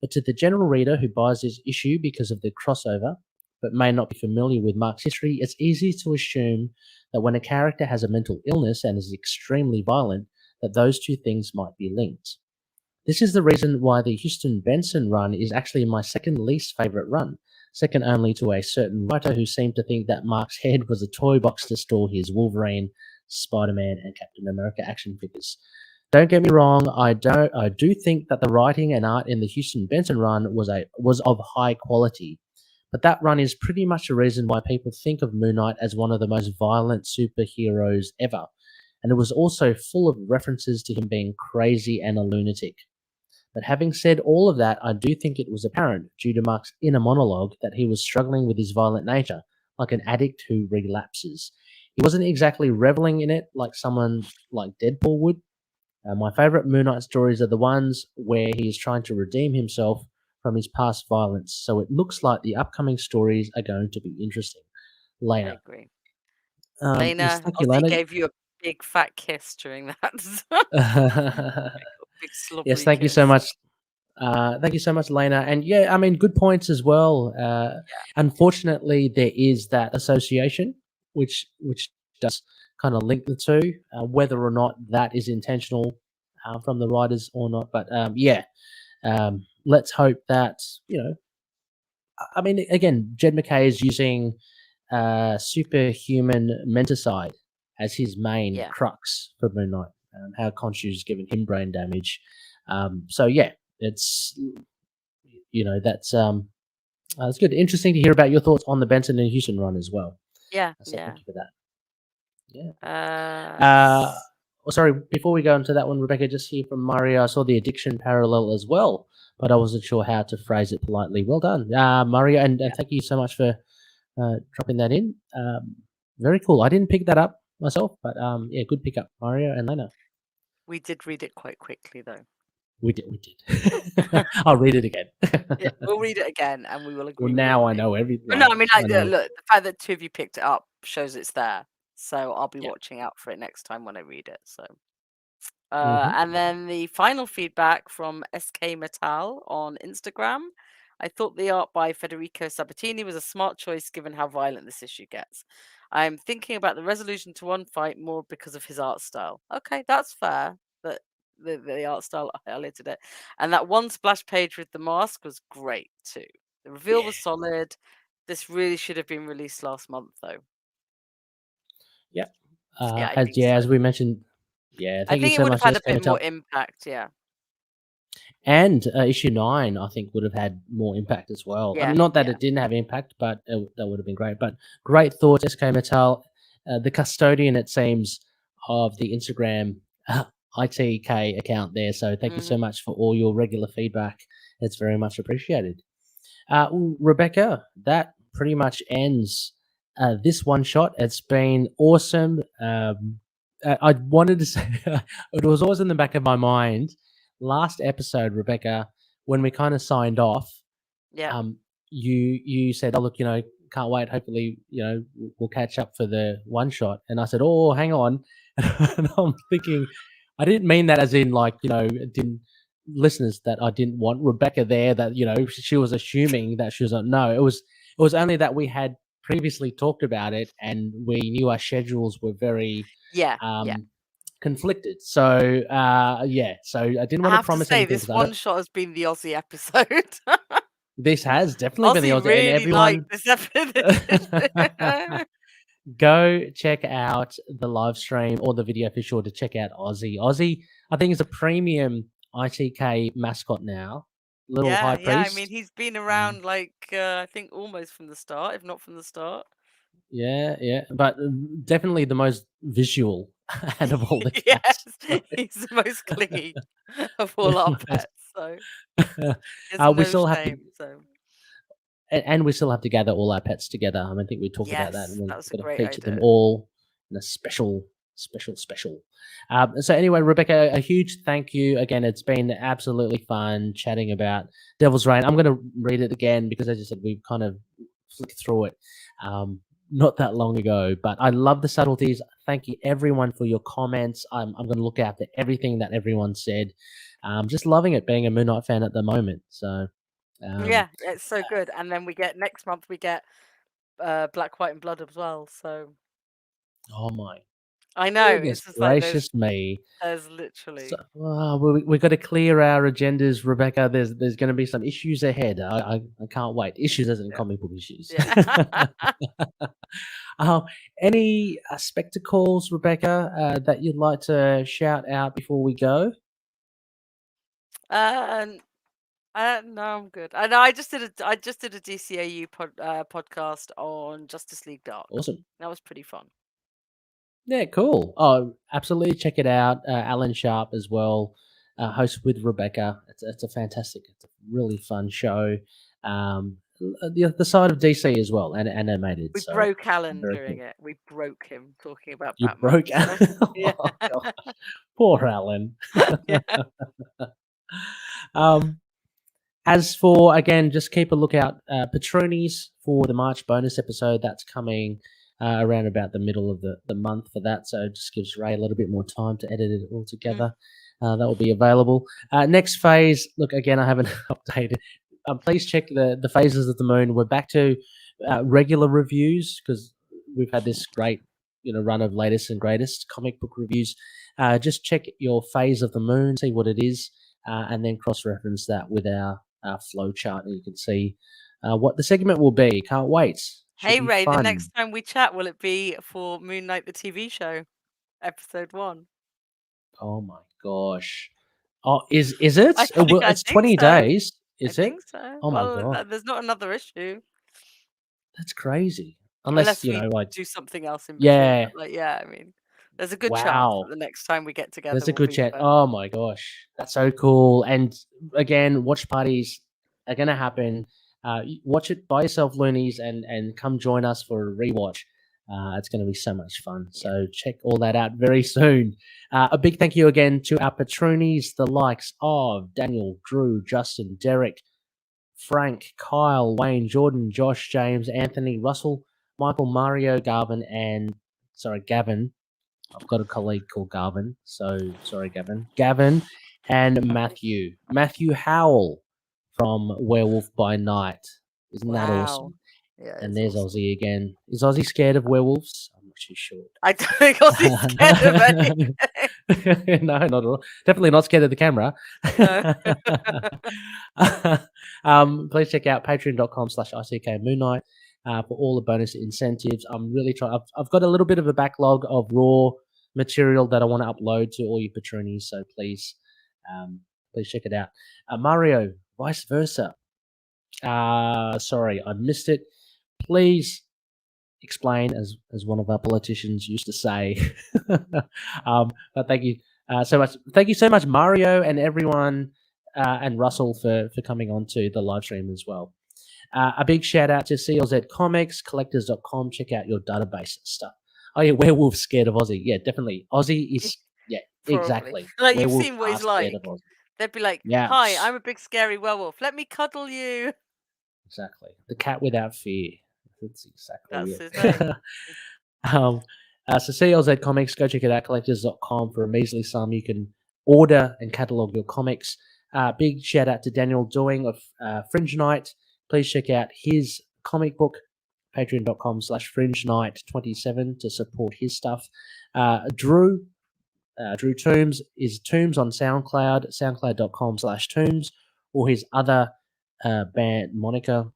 But to the general reader who buys this issue because of the crossover, but may not be familiar with Mark's history, it's easy to assume that when a character has a mental illness and is extremely violent, that those two things might be linked. This is the reason why the Houston Benson run is actually my second least favorite run, second only to a certain writer who seemed to think that Mark's head was a toy box to store his Wolverine, Spider-Man, and Captain America action figures. Don't get me wrong, I do think that the writing and art in the Houston Benson run was of high quality, but that run is pretty much the reason why people think of Moon Knight as one of the most violent superheroes ever, and it was also full of references to him being crazy and a lunatic. But having said all of that, I do think it was apparent, due to Mark's inner monologue, that he was struggling with his violent nature, like an addict who relapses. He wasn't exactly reveling in it like someone like Deadpool would. My favorite Moon Knight stories are the ones where he is trying to redeem himself from his past violence, so it looks like the upcoming stories are going to be interesting. Lena. I agree. Lena, Ozzy gave you a big fat kiss during that. Big slobbery yes, thank you so much. Thank you so much, Lena. And yeah, I mean, good points as well. Unfortunately, there is that association, which does kind of link the two, whether or not that is intentional from the writers or not. But let's hope that, I mean, again, Jed MacKay is using superhuman menticide as his main crux for Moon Knight. How Khonshu's given him brain damage. It's, that's It's good. Interesting to hear about your thoughts on the Benson and Houston run as well. Yeah, So yeah. thank you for that. Yeah. S- Sorry, before we go into that one, Rebecca, just here from Mario, I saw the addiction parallel as well, but I wasn't sure how to phrase it politely. Well done, Mario, and thank you so much for dropping that in. Very cool. I didn't pick that up myself, but yeah, good pickup, Mario and Lena. we did read it quite quickly, though. We did. I'll read it again. Yeah, we'll read it again, and we will agree. Well, with now I everything. know everything. But no, I mean, like, I know. look, the fact that 2 of you picked it up shows it's there. So I'll be Yeah. watching out for it next time when I read it. So, Mhm. and then the final feedback from SK Metal on Instagram. I thought the art by Federico Sabatini was a smart choice given how violent this issue gets. I'm thinking about the resolution to one fight more because of his art style. Okay, that's fair. That the art style highlighted it, and that one splash page with the mask was great too. The reveal was solid. This really should have been released last month, though. Yeah. Yeah, I As think so. as we mentioned. Yeah, I thank you think it so would have much, had a SK bit Metal. more impact. Yeah. And issue 9, I think, would have had more impact as well. I Yeah, mean, not that yeah. it didn't have impact, but that would have been great. But great thoughts, SK Metal, the custodian, it seems, of the Instagram ITK account there. So thank you so Mhm. much for all your regular feedback. It's very much appreciated. Rebecca, that pretty much ends this one shot. It's been awesome. I wanted to say, it was always in the back of my mind. Last episode, Rebecca, when we kind of signed off, Yeah. you said, "Oh, look, can't wait. Hopefully, we'll catch up for the one shot." And I said, "Oh, hang on," and I'm thinking, I didn't mean that as in like it didn't listeners that I didn't want Rebecca there. That she was assuming that she was on. No, it was only that we had previously talked about it and we knew our schedules were very Yeah. Yeah. conflicted. So yeah, so I didn't I want to have to promise say, anything this because I one don't. shot has been the Aussie episode. This has definitely been the Aussie Aussie, and really everyone. liked this episode. Go check out the live stream or the video for sure to check out Aussie. Aussie, I think, is a premium ITK mascot now. Little high Yeah. I mean, priest. he's been around like I think almost from the start, if not from the start. Yeah, but definitely the most visual out of all the cats. Yes, he's the most clingy of all our pets. So there's We no still have to, shame. So and we still have to gather all our pets together. I think we talked about that, yes, and we're that was a going to great feature them idea. all in a special. So anyway, Rebecca, a huge thank you again. It's been absolutely fun chatting about Devil's Reign. I'm going to read it again because, as you said, we've kind of flicked through it not that long ago. But I love the subtleties. Thank you, everyone, for your comments. I'm going to look out for everything that everyone said. Just loving it, being a Moon Knight fan at the moment. So Yeah, it's so good. And then next month we get Black, White, and Blood as well. So oh my I know goodness it's just like gracious me. there's literally. So, we've got to clear our agendas, Rebecca. There's going to be some issues ahead. I can't wait. Issues as in comic book issues. Yeah. Any spectacles, Rebecca, that you'd like to shout out before we go? No, I'm good. I know I just did a DCAU podcast on Justice League Dark. Awesome. That was pretty fun. Yeah, cool. Oh, absolutely. Check it out. Alan Sharp as well, host with Rebecca. It's a fantastic, it's a really fun show. The side of DC as well, and animated. We So broke Alan very doing cool. it. We broke him talking about You Batman. broke So, Alan. yeah. Oh, gosh. Poor Alan. Yeah. As for, again, just keep a lookout. Patronies for the March bonus episode that's coming around about the middle of the month for that. So it just gives Ray a little bit more time to edit it all together. That will be available. Next phase. Look, again, I haven't updated. Please check the phases of the moon. We're back to regular reviews because we've had this great run of latest and greatest comic book reviews. Just check your phase of the moon, see what it is, and then cross-reference that with our flow chart, and you can see what the segment will be. Can't wait. Should Hey be Ray, fun. the next time we chat, will it be for Moon Knight the TV show, episode 1? Oh my gosh! Oh, is it? I think It's so. 20 days. Is I it? think so. Oh my Well, god, there's not another issue that's crazy. Unless unless we like do something else in between. yeah, But like, yeah, I mean, there's a good chance that wow. the next time we get together There's a will good be chat. for. Oh my gosh, that's so cool. And again, watch parties are gonna happen. Watch it by yourself, loonies, and come join us for a rewatch. It's going to be so much fun. So check all that out very soon. A big thank you again to our patronies, the likes of Daniel, Drew, Justin, Derek, Frank, Kyle, Wayne, Jordan, Josh, James, Anthony, Russell, Michael, Mario, Gavin. I've got a colleague called Gavin. So sorry, Gavin. Gavin and Matthew. Matthew Howell from Werewolf by Night. Isn't that awesome? Wow. Yeah, And it's there's awesome. Ozzy again. Is Ozzy scared of werewolves? I'm not too sure. I don't think Ozzy's scared of anything. No, not at all. Definitely not scared of the camera. No. Please check out patreon.com/ITK Moon Knight for all the bonus incentives. I'm really trying. I've got a little bit of a backlog of raw material that I want to upload to all you patronies. So please check it out. Mario, vice versa. Sorry, I missed it. Please explain, as one of our politicians used to say. But thank you so much. Thank you so much, Mario, and everyone, and Russell for coming on to the live stream as well. A big shout out to CLZ Comics, collectors.com. Check out your database and stuff. Oh yeah, werewolves scared of Ozzy. Yeah, definitely. Ozzy is Probably. exactly. Like you've Werewolves seen what are he's scared like. of Ozzy. They'd be like, Yeah. "Hi, I'm a big scary werewolf. Let me cuddle you." Exactly. The cat without fear. That's exactly That's it. his name. So CLZ Comics, go check it out, collectors.com. For a measly sum, you can order and catalog your comics. Big shout out to Daniel Doing of Fringe Night. Please check out his comic book, patreon.com/Fringe Night 27 to support his stuff. Drew Toombs is Toombs on SoundCloud, soundcloud.com/Toombs, or his other band moniker,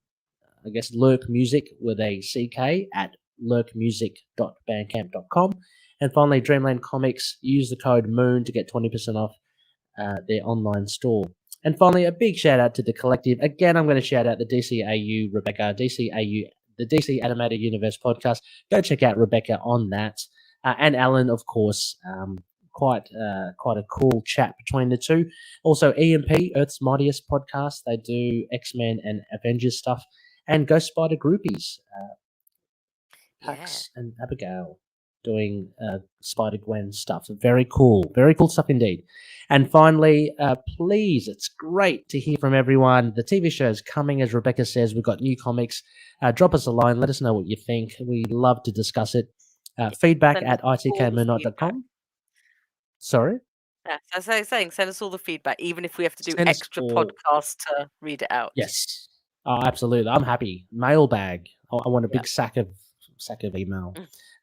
I guess, Lurk Music with a CK at lurkmusic.bandcamp.com. And finally, Dreamland Comics, use the code MOON to get 20% off their online store. And finally, a big shout out to the collective. Again, I'm going to shout out the DCAU Rebecca, the DC Animated Universe podcast. Go check out Rebecca on that. And Alan, of course. Quite a cool chat between the two. Also, EMP, Earth's Mightiest podcast. They do X-Men and Avengers stuff. And Ghost Spider Groupies, Pax and Abigail doing Spider-Gwen stuff. Very cool stuff indeed. And finally, please, it's great to hear from everyone. The TV show is coming, as Rebecca says. We've got new comics. Drop us a line. Let us know what you think. We love to discuss it. Feedback at itkmoonnight.com. Sorry? Yeah, as I was saying, send us all the feedback, even if we have to do Send us extra all- podcasts to read it out. Yes. Oh, absolutely. I'm happy. Mailbag. I want a big sack of email.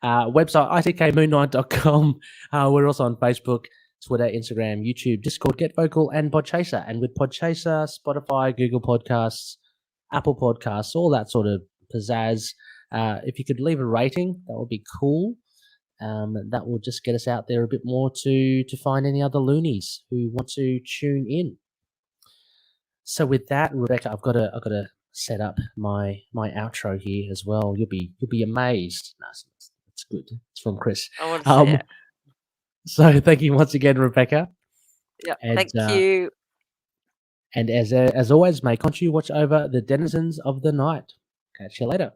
Website, itkmoonnight.com. We're also on Facebook, Twitter, Instagram, YouTube, Discord, Get Vocal, and Podchaser. And with Podchaser, Spotify, Google Podcasts, Apple Podcasts, all that sort of pizzazz. If you could leave a rating, that would be cool. That will just get us out there a bit more to find any other loonies who want to tune in. So with that, Rebecca, I've got to set up my outro here as well. You'll be amazed. No, it's good. It's from Chris. I want to see it. So thank you once again, Rebecca. Yeah, And, thank you. And as always, may Khonshu watch over the denizens of the night. Catch you later.